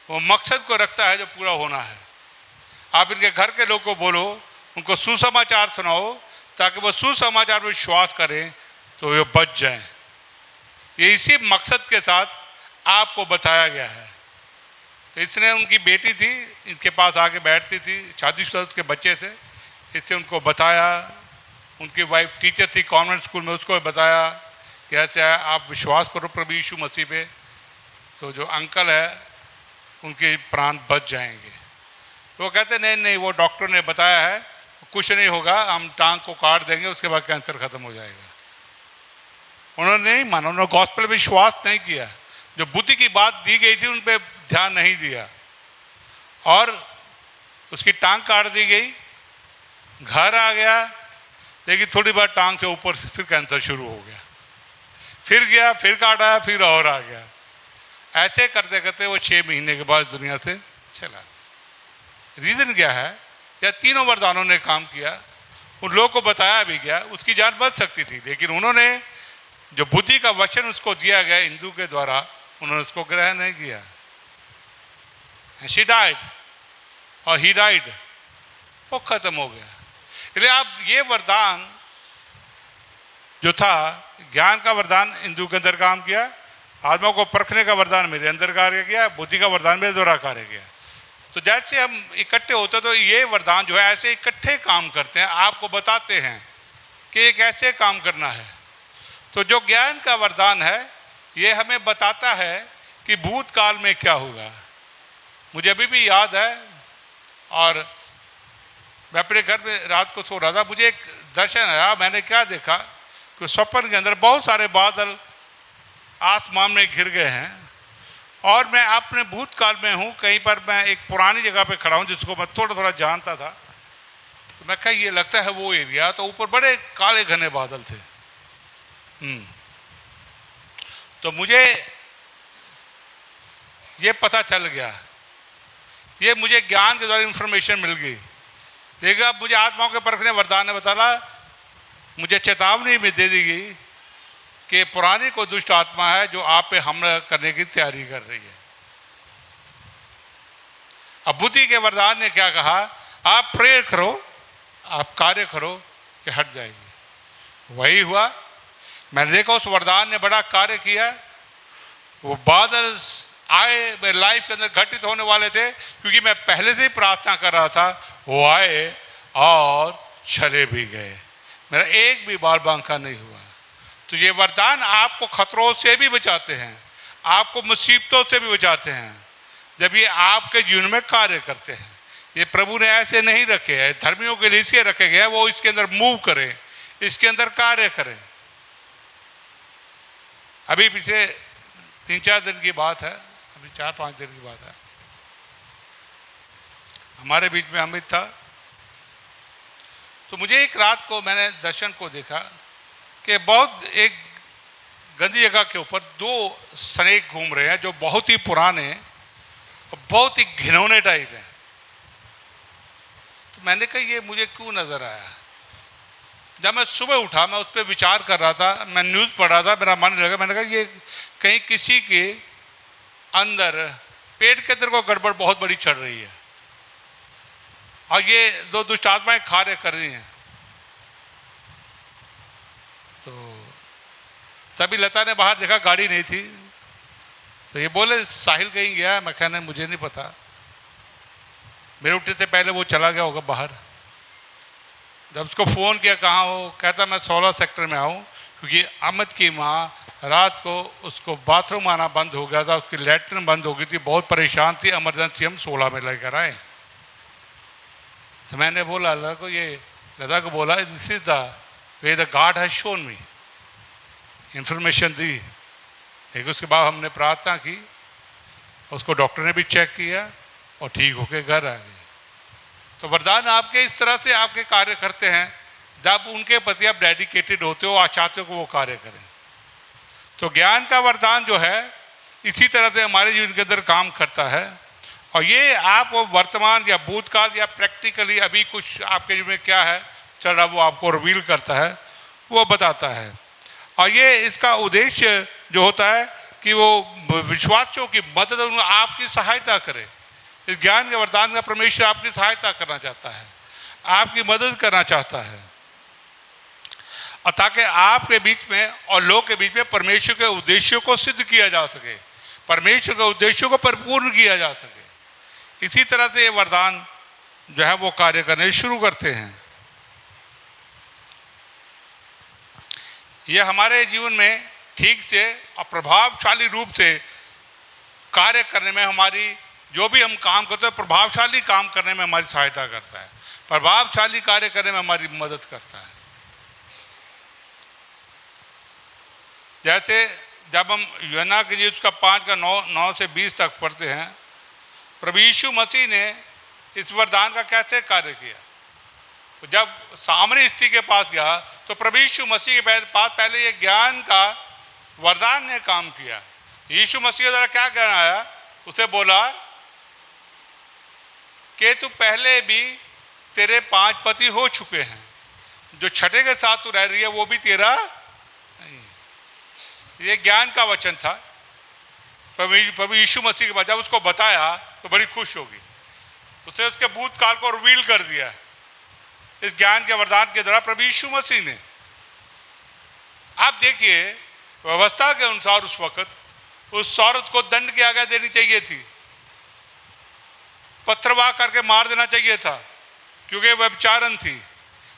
वो मकसद को रखता है जो पूरा होना है। आप इनके घर के लोग को बोलो, उनको सुसमाचार सुनाओ, ताकि वो सुसमाचार में विश्वास करें तो ये बच जाएं। ये इसी मकसद के साथ आपको बताया गया है। तो इसने, उनकी बेटी थी, इनके पास आके बैठती थी, शादीशुदा उसके बच्चे थे, इससे उनको बताया। उनकी वाइफ टीचर थी कॉन्वेंट स्कूल में, उसको बताया कि ऐसा आप विश्वास करो प्रभु यीशु मसीह पे, तो जो अंकल है उनके प्राण बच जाएंगे। तो वो कहते नहीं नहीं, वो डॉक्टर ने बताया है कुछ नहीं होगा, हम टांग को काट देंगे, उसके बाद कैंसर खत्म हो जाएगा। उन्होंने नहीं माना, उन्होंने गॉस्पेल में विश्वास नहीं किया। जो बुद्धि की बात दी गई थी उन पर ध्यान नहीं दिया, और उसकी टांग काट दी गई। घर आ गया, लेकिन थोड़ी बार टांग से ऊपर से फिर कैंसर शुरू हो गया, फिर गया, फिर काटा, फिर और आ गया। ऐसे करते करते वो 6 महीने के बाद दुनिया से चला। रीज़न क्या है? या तीनों वरदानों ने काम किया, उन लोगों को बताया भी गया, उसकी जान बच सकती थी, लेकिन उन्होंने जो बुद्धि का वचन उसको दिया गया हिंदू के द्वारा, उन्होंने उसको ग्रहण नहीं किया। She died और he died, वो खत्म हो गया। इसलिए आप ये वरदान जो था, ज्ञान का वरदान हिंदू के अंदर काम किया, आत्मा को परखने का वरदान मेरे अंदर कार्य किया, बुद्धि का वरदान मेरे द्वारा कार्य किया। तो जैसे हम इकट्ठे होते तो ये वरदान जो है ऐसे इकट्ठे काम करते हैं, आपको बताते हैं कि ये कैसे काम करना है। तो जो ज्ञान का वरदान है ये हमें बताता है कि भूतकाल में क्या होगा। मुझे अभी भी याद है, और मैं अपने घर में रात को सो रहा था, मुझे एक दर्शन आया। मैंने क्या देखा कि स्वप्न के अंदर बहुत सारे बादल आसमान में घिर गए हैं, और मैं अपने भूतकाल में हूँ। कहीं पर मैं एक पुरानी जगह पे खड़ा हूँ जिसको मैं थोड़ा थोड़ा जानता था। तो मैं कहा ये लगता है वो एरिया, तो ऊपर बड़े काले घने बादल थे, तो मुझे ये पता चल गया, ये मुझे ज्ञान के द्वारा इंफॉर्मेशन मिल गई। लेकिन अब मुझे आत्माओं के परखने वरदान ने बताया, मुझे चेतावनी में दे दी गई कि पुरानी कोई दुष्ट आत्मा है जो आप पे हमला करने की तैयारी कर रही है। अब बुद्धि के वरदान ने क्या कहा, आप प्रेयर करो, आप कार्य करो कि हट जाएगी। वही हुआ, मैंने देखा उस वरदान ने बड़ा कार्य किया। वो बादल आए मेरे लाइफ के अंदर घटित होने वाले थे, क्योंकि मैं पहले से ही प्रार्थना कर रहा था। वो आए और चले भी गए, मेरा एक भी बाल बांका नहीं हुआ। तो ये वरदान आपको खतरों से भी बचाते हैं, आपको मुसीबतों से भी बचाते हैं, जब ये आपके जीवन में कार्य करते हैं। ये प्रभु ने ऐसे नहीं रखे हैं, धर्मियों के लिए इसलिए रखे गए हैं, वो इसके अंदर मूव करें, इसके अंदर कार्य करें। अभी पिछले 3-4 दिन की बात है, अभी 4-5 दिन की बात है, हमारे बीच में अमित था। तो मुझे एक रात को मैंने दर्शन को देखा कि बहुत एक गंदी जगह के ऊपर 2 स्नेक घूम रहे हैं, जो बहुत ही पुराने और बहुत ही घिनौने टाइप हैं। तो मैंने कहा ये मुझे क्यों नजर आया। जब मैं सुबह उठा, मैं उस पर विचार कर रहा था, मैं न्यूज़ पढ़ रहा था, मेरा मन लगा, मैंने कहा ये कहीं किसी के अंदर पेट के अंदर को गड़बड़ बहुत बड़ी चढ़ रही है और ये 2 दुष्ट आत्माएं कार्य कर रही हैं। तो तभी लता ने बाहर देखा, गाड़ी नहीं थी, तो ये बोले साहिल कहीं गया। मैं कहने मुझे नहीं पता, मेरे उठने से पहले वो चला गया होगा बाहर। जब उसको फ़ोन किया कहाँ हो, कहता मैं 16 सेक्टर में आऊँ, क्योंकि अमित की माँ रात को उसको बाथरूम आना बंद हो गया था, उसकी लैट्रिन बंद हो गई थी, बहुत परेशान थी, इमरजेंसी हम 16 में लेकर आए। तो मैंने बोला लता को बोला this is the way the God has shown me, information दी। लेकिन उसके बाद हमने प्रार्थना की, उसको डॉक्टर ने भी चेक किया और ठीक होके घर आ गए। तो वरदान आपके इस तरह से आपके कार्य करते हैं, जब उनके प्रति आप डेडिकेटेड होते हो, आप चाहते हो कि वो कार्य करें। तो ज्ञान का वरदान जो है इसी तरह से हमारे जीवन के अंदर काम करता है, और ये आपको वर्तमान या भूतकाल या प्रैक्टिकली अभी कुछ आपके जीवन में क्या है चल रहा, वो आपको रिवील करता है, वो बताता है। और ये इसका उद्देश्य जो होता है कि वो विश्वासियों की मदद, आपकी सहायता करे। इस ज्ञान के वरदान का परमेश्वर आपकी सहायता करना चाहता है, आपकी मदद करना चाहता है, और ताकि आपके बीच में और लोग के बीच में परमेश्वर के उद्देश्यों को सिद्ध किया जा सके, परमेश्वर के उद्देश्यों को परिपूर्ण किया जा सके। इसी तरह से ये वरदान जो है वो कार्य करने शुरू करते हैं। ये हमारे जीवन में ठीक से और प्रभावशाली रूप से कार्य करने में, हमारी जो भी हम काम करते हैं प्रभावशाली काम करने में हमारी सहायता करता है, प्रभावशाली कार्य करने में हमारी मदद करता है। जैसे जब हम यूहन्ना के जीवन का 5:9 से 20 तक पढ़ते हैं, प्रभु यीशु मसीह ने इस वरदान का कैसे कार्य किया। जब सामरी स्त्री के पास गया तो प्रभु यीशु मसीह के पास पहले ये ज्ञान का वरदान ने काम किया। यीशु मसीह के द्वारा क्या कहना आया, उसे बोला कि तू पहले भी तेरे 5 पति हो चुके हैं, जो छठे के साथ तू रह रही है वो भी तेरा नहीं। ये ज्ञान का वचन था। प्रभु यीशु मसीह के बाद जब उसको बताया तो बड़ी खुश होगी, उसे उसके भूतकाल को रिवील कर दिया इस ज्ञान के वरदान के द्वारा प्रभु यीशु मसीह ने। आप देखिए व्यवस्था के अनुसार उस वक्त उस औरत को दंड की आज्ञा देनी चाहिए थी, पत्थरवाह करके मार देना चाहिए था, क्योंकि वह व्यभिचारन थी।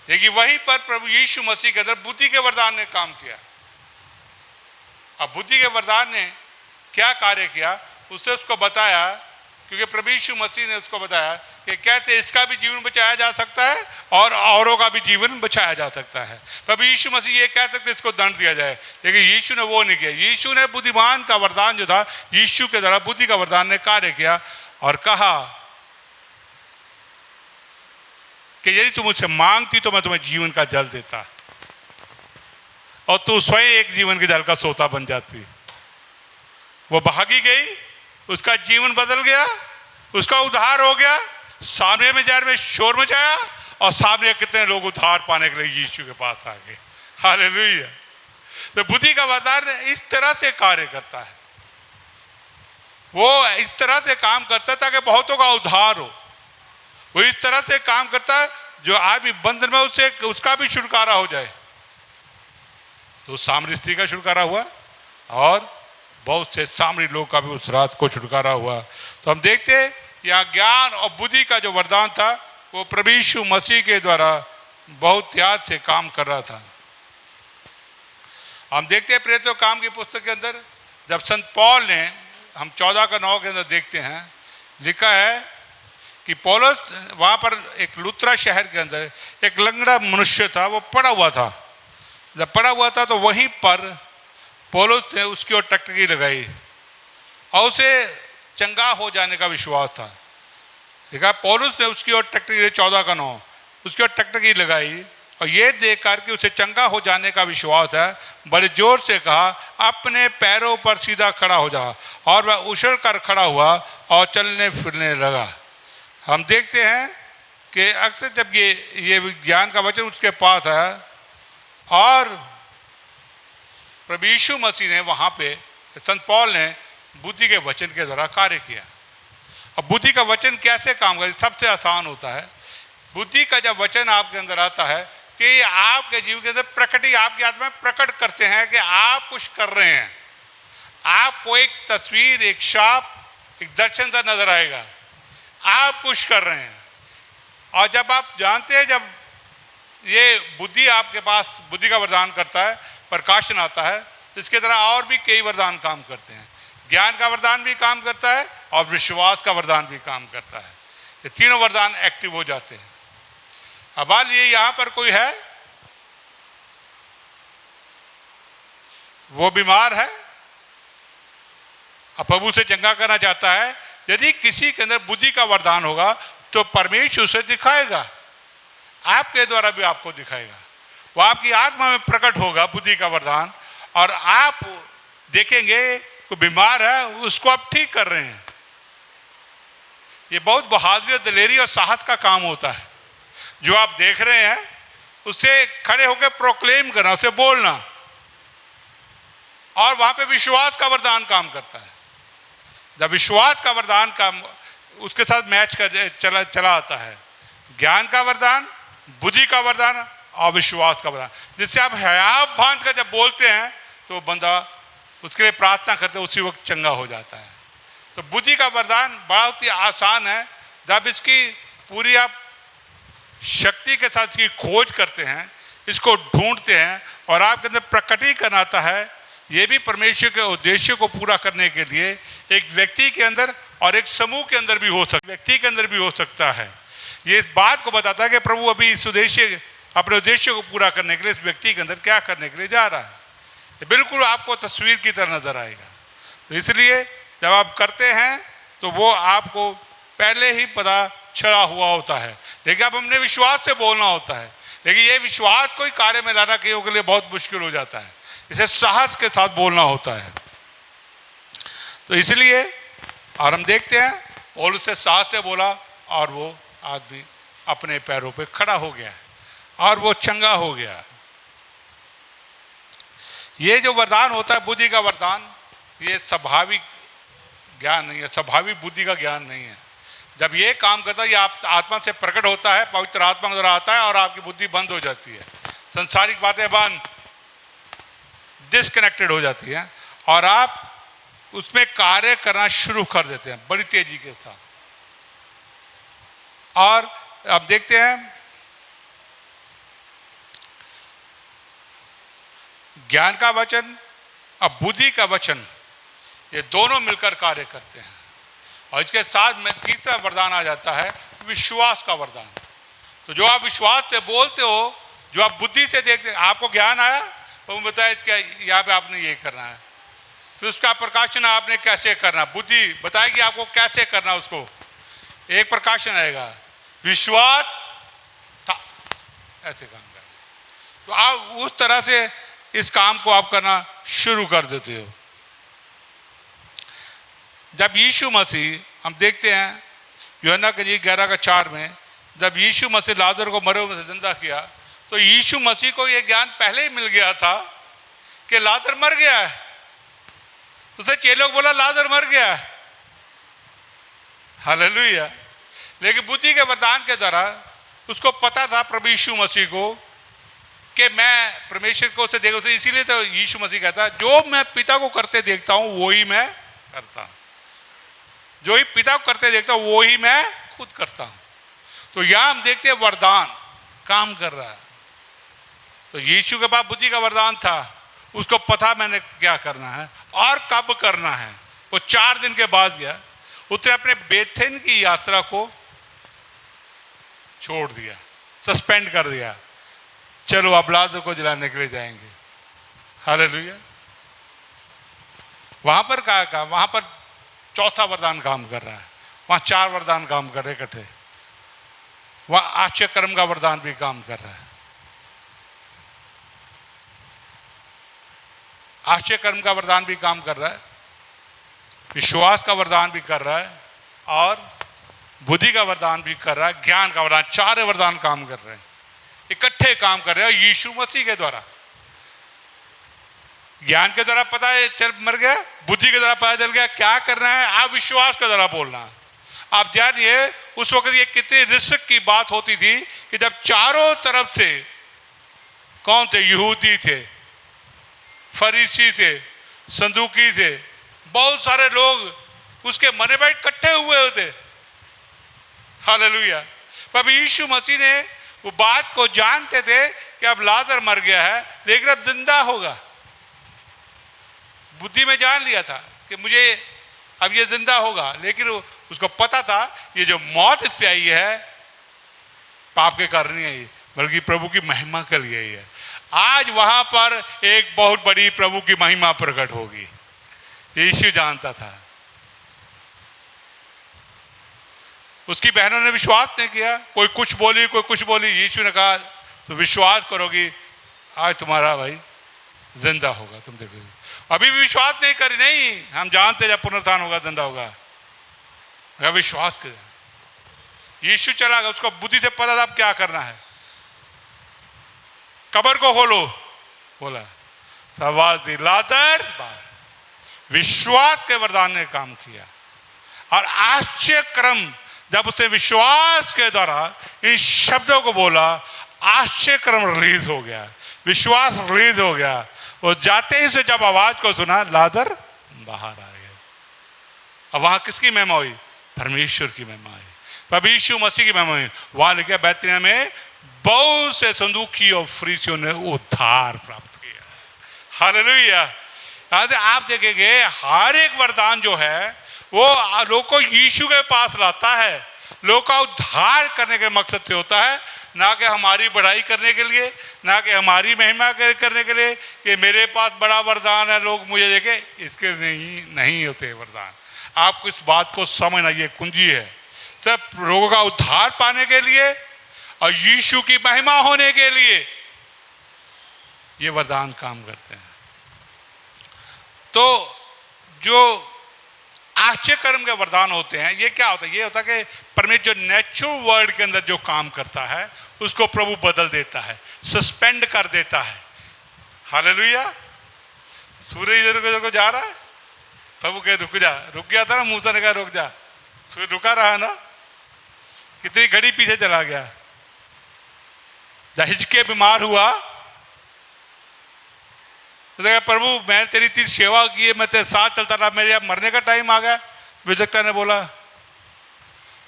लेकिन वहीं पर प्रभु यीशु मसीह के अंदर बुद्धि के वरदान ने काम किया। अब बुद्धि के वरदान ने क्या कार्य किया, उसने उसको बताया, क्योंकि प्रभु यीशु मसीह ने उसको बताया कि कैसे इसका भी जीवन बचाया जा सकता है और औरों का भी जीवन बचाया जा सकता है। प्रभु यीशु मसीह ये कह सकते इसको दंड दिया जाए, लेकिन यीशु ने वो नहीं किया। यीशु ने बुद्धिमान का वरदान जो था, यीशु के द्वारा बुद्धि का वरदान ने कार्य किया और कहा कि यदि तुम मुझसे मांगती तो मैं तुम्हें जीवन का जल देता। और तू स्वयं एक जीवन की जल का सोता बन जाती। वो भागी गई, उसका जीवन बदल गया, उसका उद्धार हो गया। सामने में जार में शोर मचाया और सामने कितने लोग उद्धार पाने के लिए यीशु के पास आ गए। हालेलुया। तो बुद्धि का वरदान इस तरह से कार्य करता है, वो इस तरह से काम करता है ताकि बहुतों का उद्धार हो। वो इस तरह से काम करता है जो आदमी बंधन में उससे उसका भी छुटकारा हो जाए। तो सामरी स्त्री का छुटकारा हुआ और बहुत से सामरी लोग का भी उस रात को छुटकारा हुआ। तो हम देखते हैं यहाँ ज्ञान और बुद्धि का जो वरदान था वो प्रभु यीशु मसीह के द्वारा बहुत त्याग से काम कर रहा था। हम देखते हैं प्रेरितों काम की पुस्तक के अंदर जब संत पौल ने, हम 14:9 के अंदर देखते हैं, लिखा है कि पौलुस वहाँ पर एक लुत्रा शहर के अंदर एक लंगड़ा मनुष्य था, वो पड़ा हुआ था। जब पड़ा हुआ था तो वहीं पर पौलुस ने उसकी ओर टकटकी लगाई और उसे चंगा हो जाने का विश्वास था। देखा पौलुस ने उसकी ओर टकटकी, 14:9 उसकी ओर टकटकी लगाई और ये देख कर कि उसे चंगा हो जाने का विश्वास है, बड़े जोर से कहा अपने पैरों पर सीधा खड़ा हो जा। और वह उछल कर खड़ा हुआ और चलने फिरने लगा। हम देखते हैं कि अक्सर जब ये ज्ञान का वचन उसके पास है और प्रभु यीशु मसीह ने वहाँ पे संत पौल ने बुद्धि के वचन के द्वारा कार्य किया। अब बुद्धि का वचन कैसे काम करे? सबसे आसान होता है। बुद्धि का जब वचन आपके अंदर आता है कि आपके जीवन के अंदर प्रकटी आपकी आत्मा में प्रकट करते हैं कि आप कुछ कर रहे हैं। आपको एक तस्वीर, एक छाप, एक दर्शन सा नजर आएगा, आप कुछ कर रहे हैं। और जब आप जानते हैं, जब ये बुद्धि आपके पास बुद्धि का वरदान करता है, प्रकाशन आता है, इसके तरह और भी कई वरदान काम करते हैं। ज्ञान का वरदान भी काम करता है और विश्वास का वरदान भी काम करता है। ये तीनों वरदान एक्टिव हो जाते हैं। अब ये यहाँ पर कोई है, वो बीमार है, अब प्रभु से चंगा करना चाहता है। यदि किसी के अंदर बुद्धि का वरदान होगा तो परमेश्वर उसे दिखाएगा, आपके द्वारा भी आपको दिखाएगा। वो आपकी आत्मा में प्रकट होगा बुद्धि का वरदान, और आप देखेंगे कोई बीमार है, उसको आप ठीक कर रहे हैं। ये बहुत बहादुरी, दिलेरी और साहस का काम होता है। जो आप देख रहे हैं उससे खड़े होकर प्रोक्लेम करना, उसे बोलना, और वहां पे विश्वास का वरदान काम करता है। जब विश्वास का वरदान का उसके साथ मैच कर चला आता है, ज्ञान का वरदान, बुद्धि का वरदान और विश्वास का वरदान, जिससे आप हया बांध कर जब बोलते हैं तो बंदा उसके लिए प्रार्थना करते उसी वक्त चंगा हो जाता है। तो बुद्धि का वरदान बहुत ही आसान है। जब इसकी पूरी आप शक्ति के साथ इसकी खोज करते हैं, इसको ढूंढते हैं और आपके अंदर प्रकटीकरण आता है, ये भी परमेश्वर के उद्देश्य को पूरा करने के लिए एक व्यक्ति के अंदर और एक समूह के अंदर भी हो सकता है, व्यक्ति के अंदर भी हो सकता है। ये इस बात को बताता है कि प्रभु अभी इस उद्देश्य, अपने उद्देश्य को पूरा करने के लिए इस व्यक्ति के अंदर क्या करने के लिए जा रहा है। तो बिल्कुल आपको तस्वीर की तरह नजर आएगा। तो इसलिए जब आप करते हैं तो वो आपको पहले ही पता चला हुआ होता है, लेकिन अब हमने विश्वास से बोलना होता है। लेकिन ये विश्वास कोई कार्य में लाना कईयों के लिए बहुत मुश्किल हो जाता है, इसे साहस के साथ बोलना होता है। तो इसलिए और हम देखते हैं पौलुस से साहस से बोला और वो आदमी अपने पैरों पे खड़ा हो गया और वो चंगा हो गया। ये जो वरदान होता है बुद्धि का वरदान, ये स्वाभाविक ज्ञान नहीं है, स्वाभाविक बुद्धि का ज्ञान नहीं है। जब ये काम करता है, ये आप आत्मा से प्रकट होता है, पवित्र आत्मा के द्वारा आता है और आपकी बुद्धि बंद हो जाती है, संसारिक बातें बंद, डिस्कनेक्टेड हो जाती है और आप उसमें कार्य करना शुरू कर देते हैं बड़ी तेजी के साथ। और अब देखते हैं ज्ञान का वचन और बुद्धि का वचन, ये दोनों मिलकर कार्य करते हैं। और इसके साथ में तीसरा वरदान आ जाता है, विश्वास का वरदान। तो जो आप विश्वास से बोलते हो, जो आप बुद्धि से देखते हैं, आपको ज्ञान आया तो वो बताया इसका यहाँ पे आपने ये करना है, फिर उसका प्रकाशन आपने कैसे करना, बुद्धि बताएगी आपको कैसे करना, उसको एक प्रकाशन आएगा, विश्वास था ऐसे काम करना। तो आप उस तरह से इस काम को आप करना शुरू कर देते हो। जब यीशु मसीह, हम देखते हैं यूहन्ना के 11:4 में, जब यीशु मसीह लाजर को मरे हुए से जिंदा किया तो यीशु मसीह को यह ज्ञान पहले ही मिल गया था कि लाजर मर गया है। उसे चेलों को बोला लाजर मर गया है, हालेलुया। लेकिन बुद्धि के वरदान के द्वारा उसको पता था प्रभु यीशु मसीह को कि मैं परमेश्वर को उसे देखो, इसीलिए तो यीशु मसीह कहता है जो मैं पिता को करते देखता हूं वो ही मैं करता हूं, जो ही पिता को करते देखता हूं वो ही मैं खुद करता हूं। तो यहां हम देखते हैं वरदान काम कर रहा है। तो यीशु के पास बुद्धि का वरदान था, उसको पता मैंने क्या करना है और कब करना है। वो 4 दिन के बाद गया, उसने अपने बेथेन की यात्रा को छोड़ दिया, सस्पेंड कर दिया। चलो अब लाजर को जलाने के लिए जाएंगे, हालेलुया। वहां पर क्या, वहां पर चौथा वरदान काम कर रहा है, वहां 4 वरदान काम कर रहे इकट्ठे। वहां आश्चर्य कर्म का वरदान भी काम कर रहा है, आश्चर्य कर्म का वरदान भी काम कर रहा है, विश्वास का वरदान भी कर रहा है और बुद्धि का वरदान भी कर रहा है, ज्ञान का वरदान। 4 वरदान काम कर रहे हैं, इकट्ठे काम कर रहे हैं यीशु मसीह के द्वारा। ज्ञान के द्वारा पता है चल मर गया, बुद्धि के द्वारा पता चल गया क्या करना है, आप विश्वास के द्वारा बोलना है। आप जानिए उस वक्त ये कितनी रिस्क की बात होती थी कि जब चारों तरफ से कौन थे, यहूदी थे, फरीसी थे, सदूकी थे, बहुत सारे लोग उसके मने भाई इकट्ठे हुए होते, हालेलुया। पर यीशु मसीह ने वो बात को जानते थे कि अब लाजर मर गया है लेकिन अब जिंदा होगा। बुद्धि में जान लिया था कि मुझे अब ये जिंदा होगा, लेकिन उसको पता था ये जो मौत इस पे आई है पाप के कारण नहीं आई, बल्कि प्रभु की महिमा के लिए ही है। आज वहां पर एक बहुत बड़ी प्रभु की महिमा प्रकट होगी, यीशु जानता था। उसकी बहनों ने विश्वास नहीं किया, कोई कुछ बोली कोई कुछ बोली। यीशु ने कहा तो विश्वास करोगी, आज तुम्हारा भाई जिंदा होगा, तुम देखोगे। अभी भी विश्वास नहीं करी, नहीं हम जानते जब पुनरुत्थान होगा जिंदा होगा, विश्वास कर। यीशु चला गया, उसको बुद्धि से पता था अब क्या करना है। कब्र को खोलो बोला, आवाज दी लाजर, विश्वास के वरदान ने काम किया। और आश्चर्य क्रम जब उसने विश्वास के द्वारा इन शब्दों को बोला, आश्चर्य क्रम रिलीज हो गया, विश्वास रिलीज हो गया। वो जाते ही से जब आवाज को सुना लाजर बाहर आ गया। अब वहां किसकी महिमा हुई? परमेश्वर की महिमा हुई, प्रभु यीशु मसीह की महिमा हुई। वहां लिखा बैतनिय्याह में बहुत से सदूकी और फरीसियों ने उद्धार प्राप्त किया, हालेलुया। आप देखेंगे हर एक वरदान जो है वो लोग को यीशु के पास लाता है, लोग का उद्धार करने के मकसद से होता है, ना कि हमारी बढ़ाई करने के लिए, ना कि हमारी महिमा करने के लिए कि मेरे पास बड़ा वरदान है लोग मुझे देखे, इसके नहीं होते वरदान। आपको इस बात को समझना, ये कुंजी है। सब लोगों का उद्धार पाने के लिए और यीशु की महिमा होने के लिए ये वरदान काम करते हैं। तो जो आश्चर्य कर्म के वरदान होते हैं, ये क्या होता है? ये होता है कि परमेश्वर जो नेचुरल वर्ल्ड के अंदर जो काम करता है उसको प्रभु बदल देता है, सस्पेंड कर देता है, हालेलुया। सूर्य इधर उधर को जा रहा है, प्रभु कहे रुक जा, रुक गया था ना, मूसा ने कहा रुक जा, सूर्य रुका रहा ना, कितनी घड़ी पीछे चला गया। जब हिजकिय्याह बीमार हुआ तो देखा प्रभु मैंने तेरी इतनी सेवा की है, मैं तेरे साथ चलता रहा, मेरे अब मरने का टाइम आ गया। विजयता ने बोला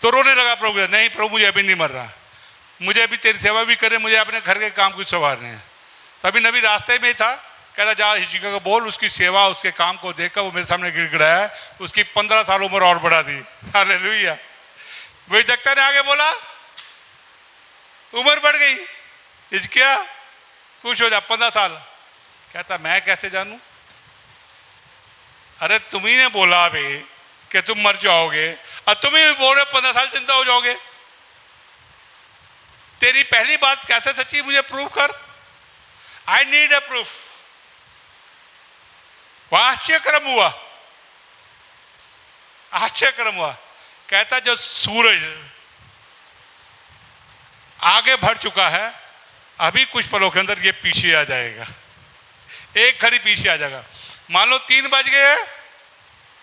तो रोने लगा प्रभु, नहीं प्रभु मुझे अभी नहीं मर रहा, मुझे अभी तेरी सेवा भी करे, मुझे अपने घर के काम कुछ संवारने हैं। तभी नबी रास्ते में ही था, कहता जा हिजकिय्याह को बोल उसकी सेवा उसके काम को देखकर वो मेरे सामने गिड़गिड़ाया, उसकी 15 साल उम्र और बढ़ा दी, हालेलुया। विजयता ने आगे बोला उम्र बढ़ गई, हिजकिय्याह खुश हो जा, 15 साल। कहता मैं कैसे जानूं? अरे तुम ही ने बोला अभी कि तुम मर जाओगे और तुम ही बोल रहे 15 साल जिंदा हो जाओगे। तेरी पहली बात कैसे सच्ची, मुझे प्रूफ कर। I need a proof. वहां आश्चर्यक्रम हुआ, आश्चर्यक्रम हुआ। कहता जो सूरज आगे बढ़ चुका है, अभी कुछ पलों के अंदर ये पीछे आ जाएगा, एक घड़ी पीछे आ जाएगा। मान लो 3 बज गए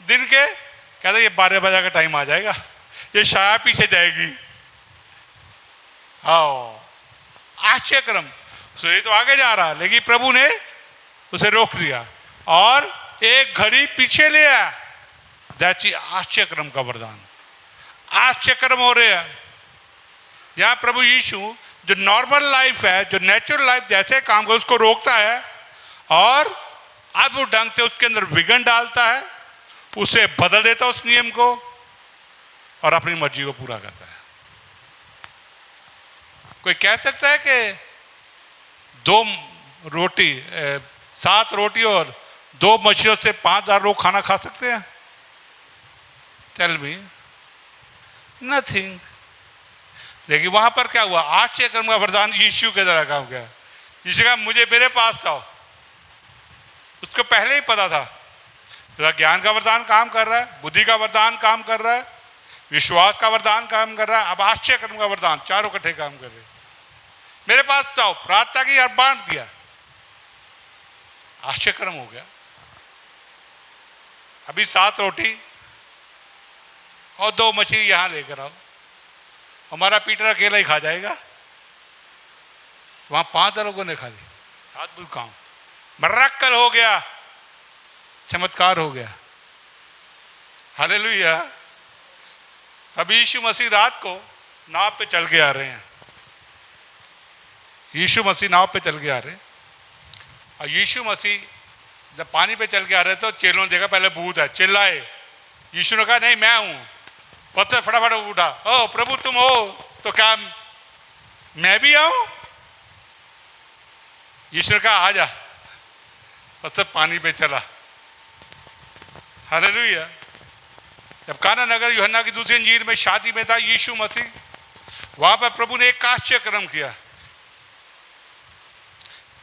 दिन के, कहता ये 12 बजे का टाइम आ जाएगा, ये छाया पीछे जाएगी। हाँ, आश्चर्यक्रम। सूर्य तो आगे जा रहा, लेकिन प्रभु ने उसे रोक दिया और एक घड़ी पीछे ले आया। दैट्स आश्चर्यक्रम का वरदान। आश्चर्यक्रम हो रहे हैं यहां। प्रभु यीशु जो नॉर्मल लाइफ है, जो नेचुरल लाइफ जैसे काम कर, उसको रोकता है और अब वो ढंग से उसके अंदर विघन डालता है, उसे बदल देता है उस नियम को, और अपनी मर्जी को पूरा करता है। कोई कह सकता है कि 7 रोटी और 2 मछलियों से 5000 लोग खाना खा सकते हैं? Tell me, nothing. लेकिन वहां पर क्या हुआ? आश्चर्यक्रम का वरदान यीशु के द्वारा काम किया। यीशु कहा मुझे मेरे पास आओ। उसको पहले ही पता था ज्ञान का वरदान काम कर रहा है, बुद्धि का वरदान काम कर रहा है, विश्वास का वरदान काम कर रहा है, अब आश्चर्यक्रम का वरदान, चारों इकट्ठे काम कर रहे। मेरे पास आओ, प्रार्थना की और बांट दिया, आश्चर्यक्रम हो गया। अभी 7 रोटी और 2 मछली यहां लेकर आओ, हमारा पीटर अकेला ही खा जाएगा। वहां 5 लोगों ने खा ली। अद्भुत काम, मरक्कल हो गया, चमत्कार हो गया। हालेलुया। अब यीशु मसीह रात को नाव पे चल के आ रहे हैं। यीशु मसीह नाव पे चल के आ रहे हैं, और यीशु मसीह जब पानी पे चल के आ रहे तो चेलों ने देखा पहले भूत है, चिल्लाए। यीशु ने कहा नहीं मैं हूं। पत्थर फटाफट उठा, ओ प्रभु तुम हो तो क्या मैं भी आऊं? यीशु ने कहा आ जा। पत्थर पानी पे चला। हालेलुया। जब काना नगर यूहन्ना की दूसरी अंजील में शादी में था यीशु मसीह, वहां पर प्रभु ने एक आश्चर्यक्रम किया,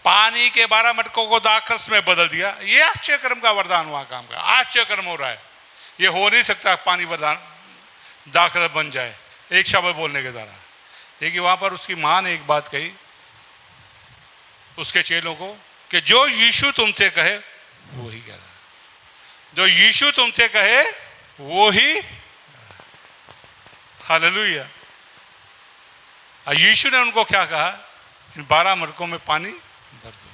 पानी के 12 मटकों को दाखरस में बदल दिया। ये आश्चर्यक्रम का वरदान वहां काम का आश्चर्यक्रम हो रहा है। ये हो नहीं सकता पानी वरदान दाखरस बन जाए एक शब्द बोलने के द्वारा। लेकिन वहां पर उसकी मां ने एक बात कही उसके चेलों को कि जो यीशु तुमसे कहे वो ही कह रहा, जो यीशु तुमसे कहे वो ही। हालेलुया। यीशु ने उनको क्या कहा? इन 12 मटकों में पानी भर दो,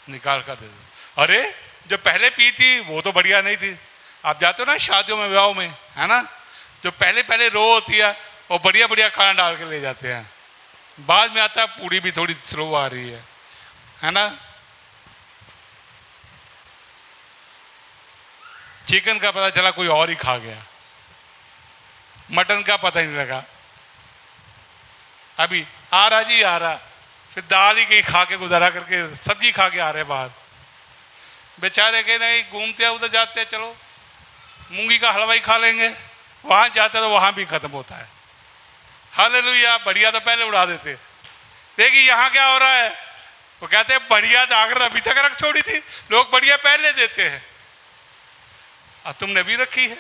निकाल कर दे दो। अरे जो पहले पी थी वो तो बढ़िया नहीं थी। आप जाते हो ना शादियों में, विवाहों में, है ना, जो पहले रो होती है वो बढ़िया बढ़िया खाना डाल के ले जाते हैं, बाद में आता है पूरी भी थोड़ी स्लो आ रही है ना। चिकन का पता चला कोई और ही खा गया, मटन का पता ही नहीं लगा, अभी आ रहा जी आ रहा, फिर दाल ही कहीं खा के गुजारा करके सब्जी खा के आ रहे बाहर। बेचारे के नहीं घूमते हैं, उधर जाते हैं, चलो मूंगी का हलवा ही खा लेंगे, वहां जाते तो वहां भी खत्म होता है। हालेलुया। बढ़िया तो पहले उड़ा देते। देखिए यहाँ क्या हो रहा है, वो कहते हैं बढ़िया जाकर अभी तक रख छोड़ी थी, लोग बढ़िया पहले देते हैं और तुमने भी रखी है।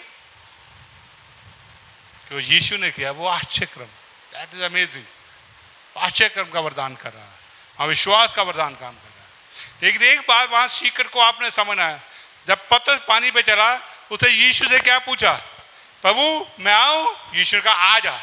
क्यों? यीशु ने किया वो आश्चर्यक्रम। That is amazing. आश्चर्यक्रम का वरदान कर रहा है और विश्वास का वरदान काम कर रहा है। लेकिन एक बात वहां सीक्रेट को आपने समझना है। जब पतरस पानी पे चला, उसे यीशु से क्या पूछा? प्रभु मैं आऊं? यीशु ने कहा आ जा।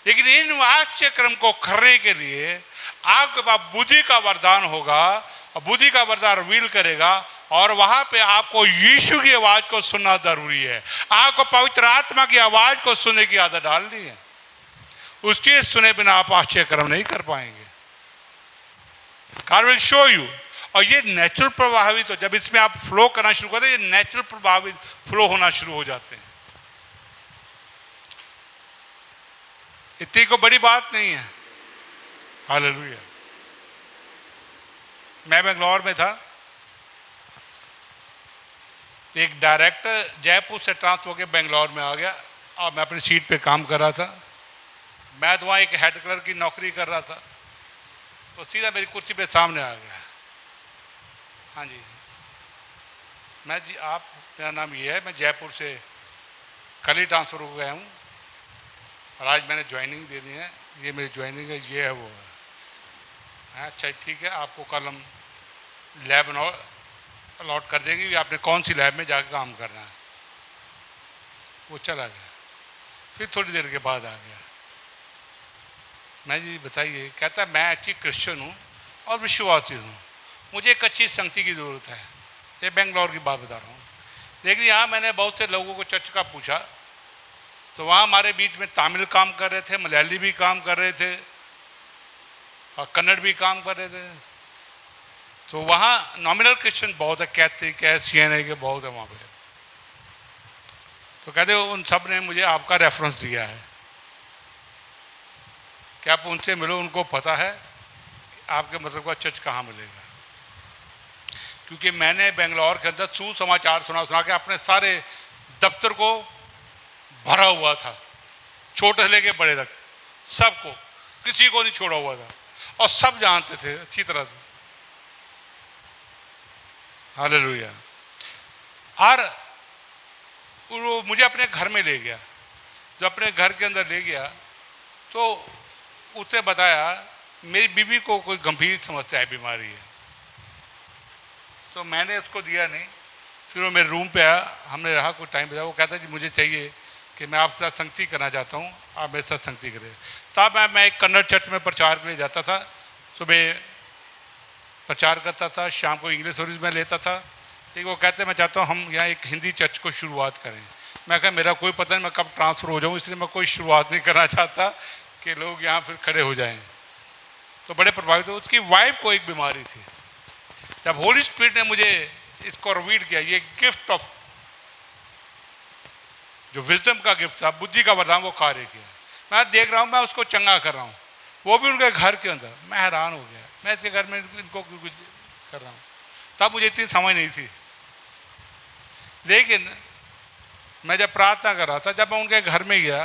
लेकिन इन आश्चर्यक्रम को करने के लिए आपके पास बुद्धि का वरदान होगा, और बुद्धि का वरदान रिवील करेगा, और वहां पे आपको यीशु की आवाज को सुनना जरूरी है। आपको पवित्र आत्मा की आवाज को सुनने की आदत डालनी है। उस चीज सुने बिना आप आश्चर्यक्रम नहीं कर पाएंगे। God will show you। और ये नेचुरल प्रभावित हो, जब इसमें आप फ्लो करना शुरू करते हैं, ये नेचुरल प्रभावित फ्लो होना शुरू हो जाते हैं। इतनी को बड़ी बात नहीं है। हालेलुया। मैं बेंगलोर में था, एक डायरेक्टर जयपुर से ट्रांसफर होकर बेंगलोर में आ गया और मैं अपनी सीट पे काम कर रहा था। मैं तो वहाँ एक हेड क्लर्क की नौकरी कर रहा था, तो सीधा मेरी कुर्सी पे सामने आ गया। हाँ जी, मैं जी आप मेरा नाम ये है, मैं जयपुर से कल ही ट्रांसफ़र हो गया हूँ और आज मैंने ज्वाइनिंग दे दी है। ये मेरी ज्वाइनिंग है, ये है वो है। अच्छा ठीक है, आपको कल हम लैब अलॉट कर देंगे कि आपने कौन सी लैब में जाकर काम करना है। वो चला गया, फिर थोड़ी देर के बाद आ गया। मैं जी बताइए, कहता है मैं एक्चुअली क्रिश्चियन हूँ और विश्वासी हूँ, मुझे एक अच्छी संगति की ज़रूरत है। ये बेंगलोर की बात बता रहा हूँ। लेकिन यहाँ मैंने बहुत से लोगों को चर्च का पूछा तो वहाँ हमारे बीच में तमिल काम कर रहे थे, मलयाली भी काम कर रहे थे और कन्नड़ भी काम कर रहे थे। तो वहाँ नॉमिनल क्रिश्चियन बहुत है, कैथलिक है, CNA के बहुत है वहाँ पे। तो कहते उन सब ने मुझे आपका रेफरेंस दिया है कि आप उनसे मिलो, उनको पता है कि आपके मतलब का चर्च कहाँ मिलेगा। क्योंकि मैंने बेंगलोर के अंदर सुसमाचार सुना के अपने सारे दफ्तर को भरा हुआ था, छोटे से लेके बड़े तक सबको, किसी को नहीं छोड़ा हुआ था और सब जानते थे अच्छी तरह से। हालेलुया। और वो मुझे अपने घर में ले गया। जब अपने घर के अंदर ले गया तो उसने बताया मेरी बीवी को कोई गंभीर समस्या है, बीमारी है। तो मैंने उसको दिया नहीं। फिर वो मेरे रूम पे आया, हमने रहा कुछ टाइम बताया। वो कहता है कि मुझे चाहिए कि मैं आपके साथ संगति करना चाहता हूँ, आप मेरे साथ संगति करें। तब मैं एक कन्नड़ चर्च में प्रचार के लिए जाता था, सुबह प्रचार करता था, शाम को इंग्लिश सर्विस में लेता था। लेकिन वो कहते मैं चाहता हूँ हम यहाँ एक हिंदी चर्च को शुरुआत करें। मैं कहा मेरा कोई पता नहीं मैं कब ट्रांसफ़र हो जाऊँ, इसलिए मैं कोई शुरुआत नहीं करना चाहता कि लोग यहाँ फिर खड़े हो जाएं। तो बड़े प्रभावित हुए। उसकी वाइफ को एक बीमारी थी। जब होली स्पिरिट ने मुझे इसको रिवील किया, ये गिफ्ट ऑफ जो विजडम का गिफ्ट था, बुद्धि का वरदान, वो कार्य किया। मैं देख रहा हूँ, मैं उसको चंगा कर रहा हूँ, वो भी उनके घर के अंदर। मैं हैरान हो गया, मैं इसके घर में इनको कुछ कर रहा हूँ। तब मुझे इतनी समझ नहीं थी। लेकिन मैं जब प्रार्थना कर रहा था, जब मैं उनके घर में गया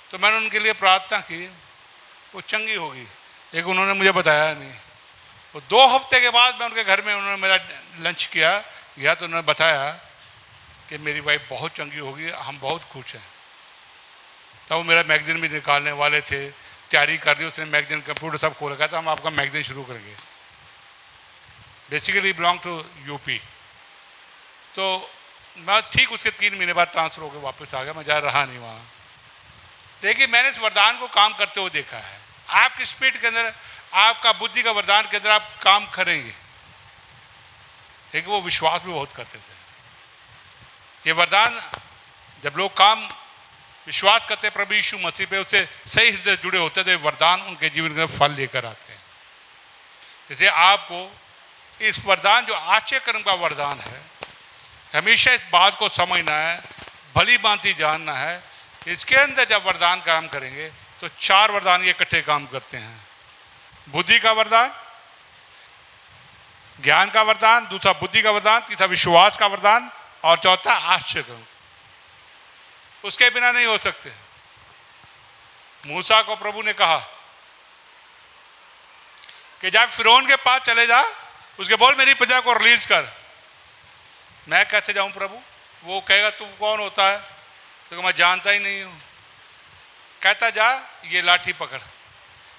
तो मैंने उनके लिए प्रार्थना की, वो चंगी होगी। लेकिन उन्होंने मुझे बताया नहीं। वो 2 हफ्ते के बाद मैं उनके घर में, उन्होंने मेरा लंच किया गया तो उन्होंने बताया कि मेरी वाइफ बहुत चंगी होगी, हम बहुत खुश हैं। तब वो मेरा मैगजीन भी निकालने वाले थे, तैयारी कर रही। उसने मैगजीन कंप्यूटर सब खोल रखा था, हम आपका मैगजीन शुरू करेंगे। Basically belong to UP. तो मैं ठीक उसके 3 महीने बाद ट्रांसफ़र होकर वापस आ गया, मैं जा रहा नहीं वहाँ। लेकिन मैंने इस वरदान को काम करते हुए देखा है। आपकी स्पिरिट के अंदर, आपका बुद्धि का वरदान के अंदर आप काम करेंगे। लेकिन वो विश्वास भी बहुत करते थे। ये वरदान जब लोग काम विश्वास करते प्रभु यीशु मसीह पे, उससे सही हृदय जुड़े होते थे, वरदान उनके जीवन में फल लेकर आते हैं। जैसे आपको इस वरदान जो आश्चर्य कर्म का वरदान है, हमेशा इस बात को समझना है, भली भांति जानना है। इसके अंदर जब वरदान काम करेंगे तो 4 वरदान ये इकट्ठे काम करते हैं। बुद्धि का वरदान, ज्ञान का वरदान, दूसरा बुद्धि का वरदान, तीसरा विश्वास का वरदान और चौथा आश्चर्य कर्म। उसके बिना नहीं हो सकते। मूसा को प्रभु ने कहा कि जब फिरौन के पास चले जा, उसके बोल मेरी प्रजा को रिलीज कर। मैं कैसे जाऊं प्रभु? वो कहेगा तू कौन होता है? तो मैं जानता ही नहीं हूं। कहता जा, ये लाठी पकड़,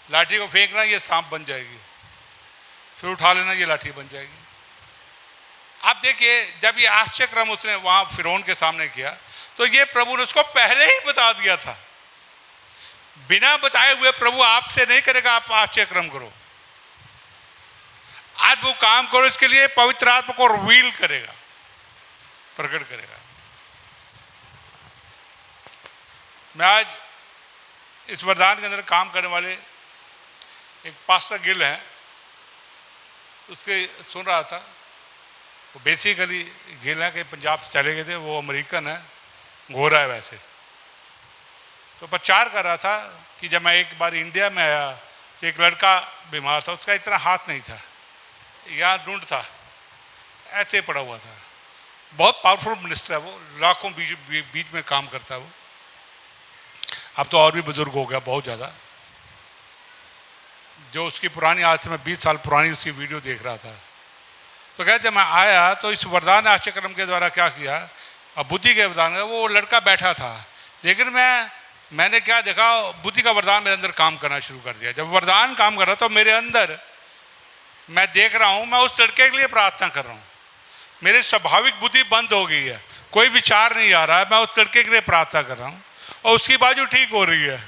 लाठी को फेंकना, ये सांप बन जाएगी, फिर उठा लेना, ये लाठी बन जाएगी। आप देखिए, जब ये आश्चर्य क्रम उसने वहां फिरौन के सामने किया तो ये प्रभु ने उसको पहले ही बता दिया था। बिना बताए हुए प्रभु आपसे नहीं करेगा आप आश्चर्य क्रम करो। आज वो काम करो, इसके लिए पवित्र आत्मा को रिवील करेगा, प्रकट करेगा। मैं आज इस वरदान के अंदर काम करने वाले एक पास्टर गिल हैं, उसके सुन रहा था। वो बेसिकली गिल है कि पंजाब से चले गए थे, वो अमेरिकन है, गोरा है वैसे। तो प्रचार कर रहा था कि जब मैं एक बार इंडिया में आया तो एक लड़का बीमार था, उसका इतना हाथ नहीं था, यहाँ ढूंढ था, ऐसे पड़ा हुआ था। बहुत पावरफुल मिनिस्टर है वो, लाखों बीच में काम करता है वो। अब तो और भी बुजुर्ग हो गया बहुत ज़्यादा। जो उसकी पुरानी, आज से मैं 20 साल पुरानी उसकी वीडियो देख रहा था, तो कहते मैं आया तो इस वरदान आश्चर्य कर्म के द्वारा क्या किया, अब बुद्धि के वरदान, वो लड़का बैठा था, लेकिन मैंने क्या देखा, बुद्धि का वरदान मेरे अंदर काम करना शुरू कर दिया। जब वरदान काम कर रहा तो मेरे अंदर मैं देख रहा हूं, मैं उस लड़के के लिए प्रार्थना कर रहा हूं, मेरी स्वाभाविक बुद्धि बंद हो गई है, कोई विचार नहीं आ रहा है, मैं उस लड़के के लिए प्रार्थना कर रहा हूं और उसकी बाजू ठीक हो रही है।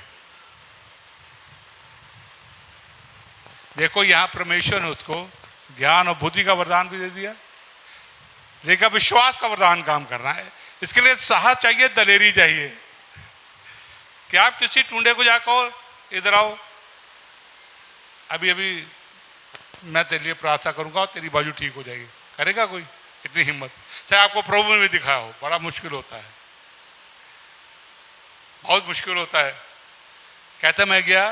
देखो यहां परमेश्वर ने उसको ज्ञान और बुद्धि का वरदान भी दे दिया, लेकिन विश्वास का वरदान काम करना है। इसके लिए साहस चाहिए, दलेरी चाहिए कि आप किसी टूंडे को जाकर इधर आओ, अभी अभी मैं तेरे लिए प्रार्थना करूंगा और तेरी बाजू ठीक हो जाएगी। करेगा कोई इतनी हिम्मत? चाहे आपको प्रभु में भी दिखाया हो, बड़ा मुश्किल होता है, बहुत मुश्किल होता है। कहता मैं गया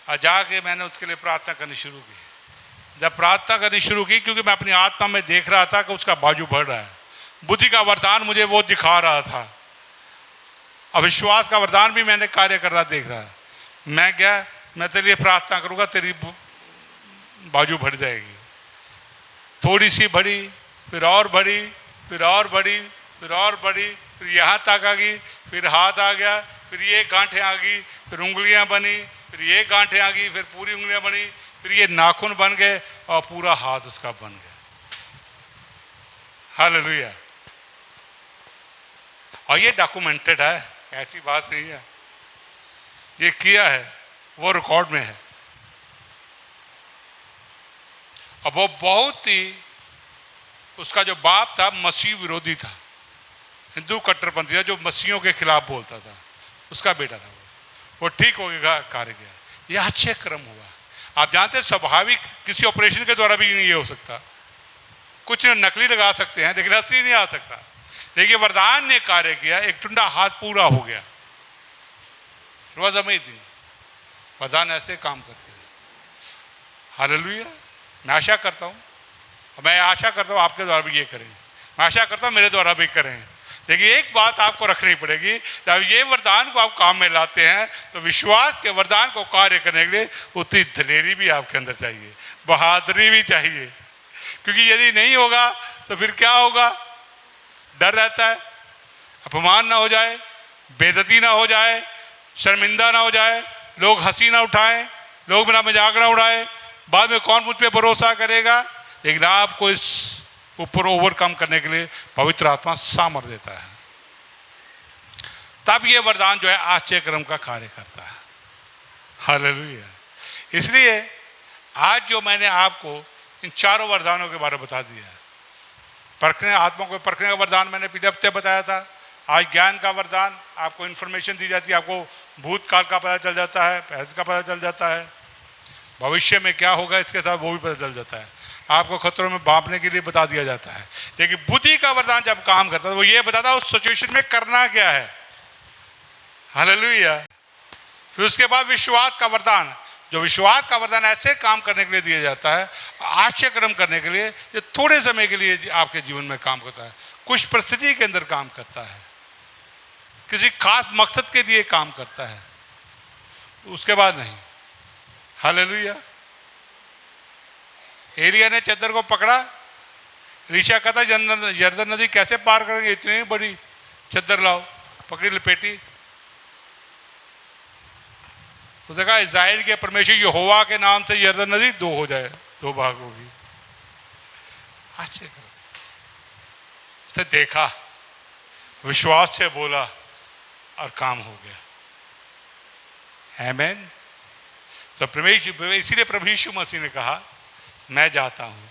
और जाके मैंने उसके लिए प्रार्थना करनी शुरू की। जब प्रार्थना करनी शुरू की, क्योंकि मैं अपनी आत्मा में देख रहा था कि उसका बाजू बढ़ रहा है, बुद्धि का वरदान मुझे वो दिखा रहा था, अविश्वास का वरदान भी मैंने कार्य कर रहा देख रहा। मैं गया, मैं तेरे लिए प्रार्थना करूंगा, तेरी बाजू बढ़ जाएगी। थोड़ी सी बढ़ी, फिर और बढ़ी, फिर और बढ़ी, फिर और बढ़ी, फिर यहाँ तक आ गई, फिर हाथ आ गया, फिर ये गांठें आ गई, फिर उंगलियां बनी, फिर ये गांठें आ गई, फिर पूरी उंगलियां बनी, फिर ये नाखून बन गए और पूरा हाथ उसका बन गया। हालेलुया। और ये डॉक्यूमेंटेड है, ऐसी बात नहीं है, ये किया है, वो रिकॉर्ड में है। अब वो बहुत ही, उसका जो बाप था मसीह विरोधी था, हिंदू कट्टरपंथी था, जो मसीहों के खिलाफ बोलता था, उसका बेटा था वो ठीक हो गया, कार्य किया। यह अच्छे क्रम हुआ। आप जानते हैं स्वाभाविक किसी ऑपरेशन के द्वारा भी नहीं ये हो सकता, कुछ नकली लगा सकते हैं लेकिन असली नहीं आ सकता। लेकिन वरदान ने कार्य किया, एक टुंडा हाथ पूरा हो गया। वरदान ऐसे काम करते हैं। हालेलुया। मैं आशा करता हूँ आपके द्वारा भी ये करें, मैं आशा करता हूँ मेरे द्वारा भी करें। लेकिन एक बात आपको रखनी पड़ेगी, जब ये वरदान को आप काम में लाते हैं तो विश्वास के वरदान को कार्य करने के लिए उतनी दलेरी भी आपके अंदर चाहिए, बहादुरी भी चाहिए। क्योंकि यदि नहीं होगा तो फिर क्या होगा? डर रहता है अपमान ना हो जाए, बेइज्जती ना हो जाए, शर्मिंदा ना हो जाए, लोग हंसी ना उठाएं, लोग मेरा मजाक ना उड़ाए, बाद में कौन मुझ पे भरोसा करेगा। लेकिन आपको इस ऊपर ओवरकम करने के लिए पवित्र आत्मा सामर्थ्य देता है, तब ये वरदान जो है आश्चर्य कर्म का कार्य करता है। हालेलुया। इसलिए आज जो मैंने आपको इन चारों वरदानों के बारे में बता दिया है, परखने, आत्मा को परखने का वरदान मैंने पिछले हफ्ते बताया था। आज ज्ञान का वरदान, आपको इन्फॉर्मेशन दी जाती है, आपको भूतकाल का पता चल जाता है, पहले का पता चल जाता है, भविष्य में क्या होगा इसके साथ वो भी पता चल जाता है, आपको खतरों में बांपने के लिए बता दिया जाता है। लेकिन बुद्धि का वरदान जब काम करता है वो ये बताता है उस सिचुएशन में करना क्या है। हालेलुया। फिर उसके बाद विश्वास का वरदान, जो विश्वास का वरदान ऐसे काम करने के लिए दिया जाता है, आश्चर्य कर्म करने के लिए, ये थोड़े समय के लिए आपके जीवन में काम करता है, कुछ परिस्थिति के अंदर काम करता है, किसी खास मकसद के लिए काम करता है, उसके बाद नहीं। हालेलुया। एलिया ने चद्दर को पकड़ा, रीशा कहता यरदन नदी कैसे पार करेंगे, इतनी बड़ी चद्दर लाओ, पकड़ी लपेटी। उसने कहा इज़राइल के परमेश्वर यहोवा के नाम से यरदन नदी दो हो जाए, दो भाग होगी। आश्चर्य करो, उसने देखा, विश्वास से बोला और काम हो गया। आमीन। तो परमेश्वर, इसीलिए प्रभु यीशु मसीह ने कहा मैं जाता हूं,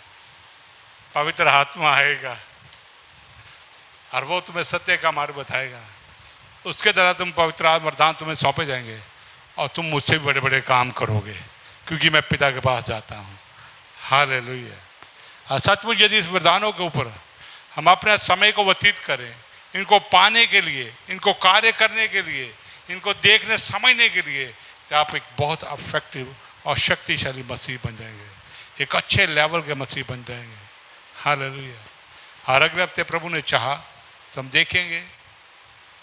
पवित्र आत्मा आएगा और वो तुम्हें सत्य का मार्ग बताएगा, उसके द्वारा तुम पवित्र वरदान तुम्हें सौंपे जाएंगे और तुम मुझसे भी बड़े बड़े काम करोगे, क्योंकि मैं पिता के पास जाता हूँ। हालेलुया। और सचमुच यदि इस वरदानों के ऊपर हम अपने समय को व्यतीत करें, इनको पाने के लिए, इनको कार्य करने के लिए, इनको देखने समझने के लिए, तो आप एक बहुत अफेक्टिव और शक्तिशाली मसीह बन जाएंगे, एक अच्छे लेवल के मसीह बन जाएंगे। हालेलुया। हर अगले हफ्ते प्रभु ने चाहा तो हम देखेंगे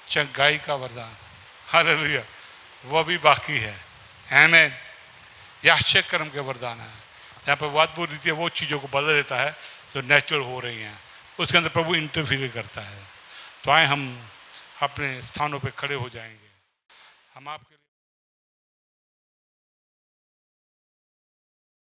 चंगाई का वरदान। हालेलुया। वह भी बाकी है। आमीन। यह आश्चर्य कर्म के वरदान है। जहाँ पर बात बोल रही थी वो चीज़ों को बदल देता है जो नेचुरल हो रही हैं, उसके अंदर प्रभु इंटरफीयर करता है। तो आए हम अपने स्थानों पे खड़े हो जाएंगे। हम आपके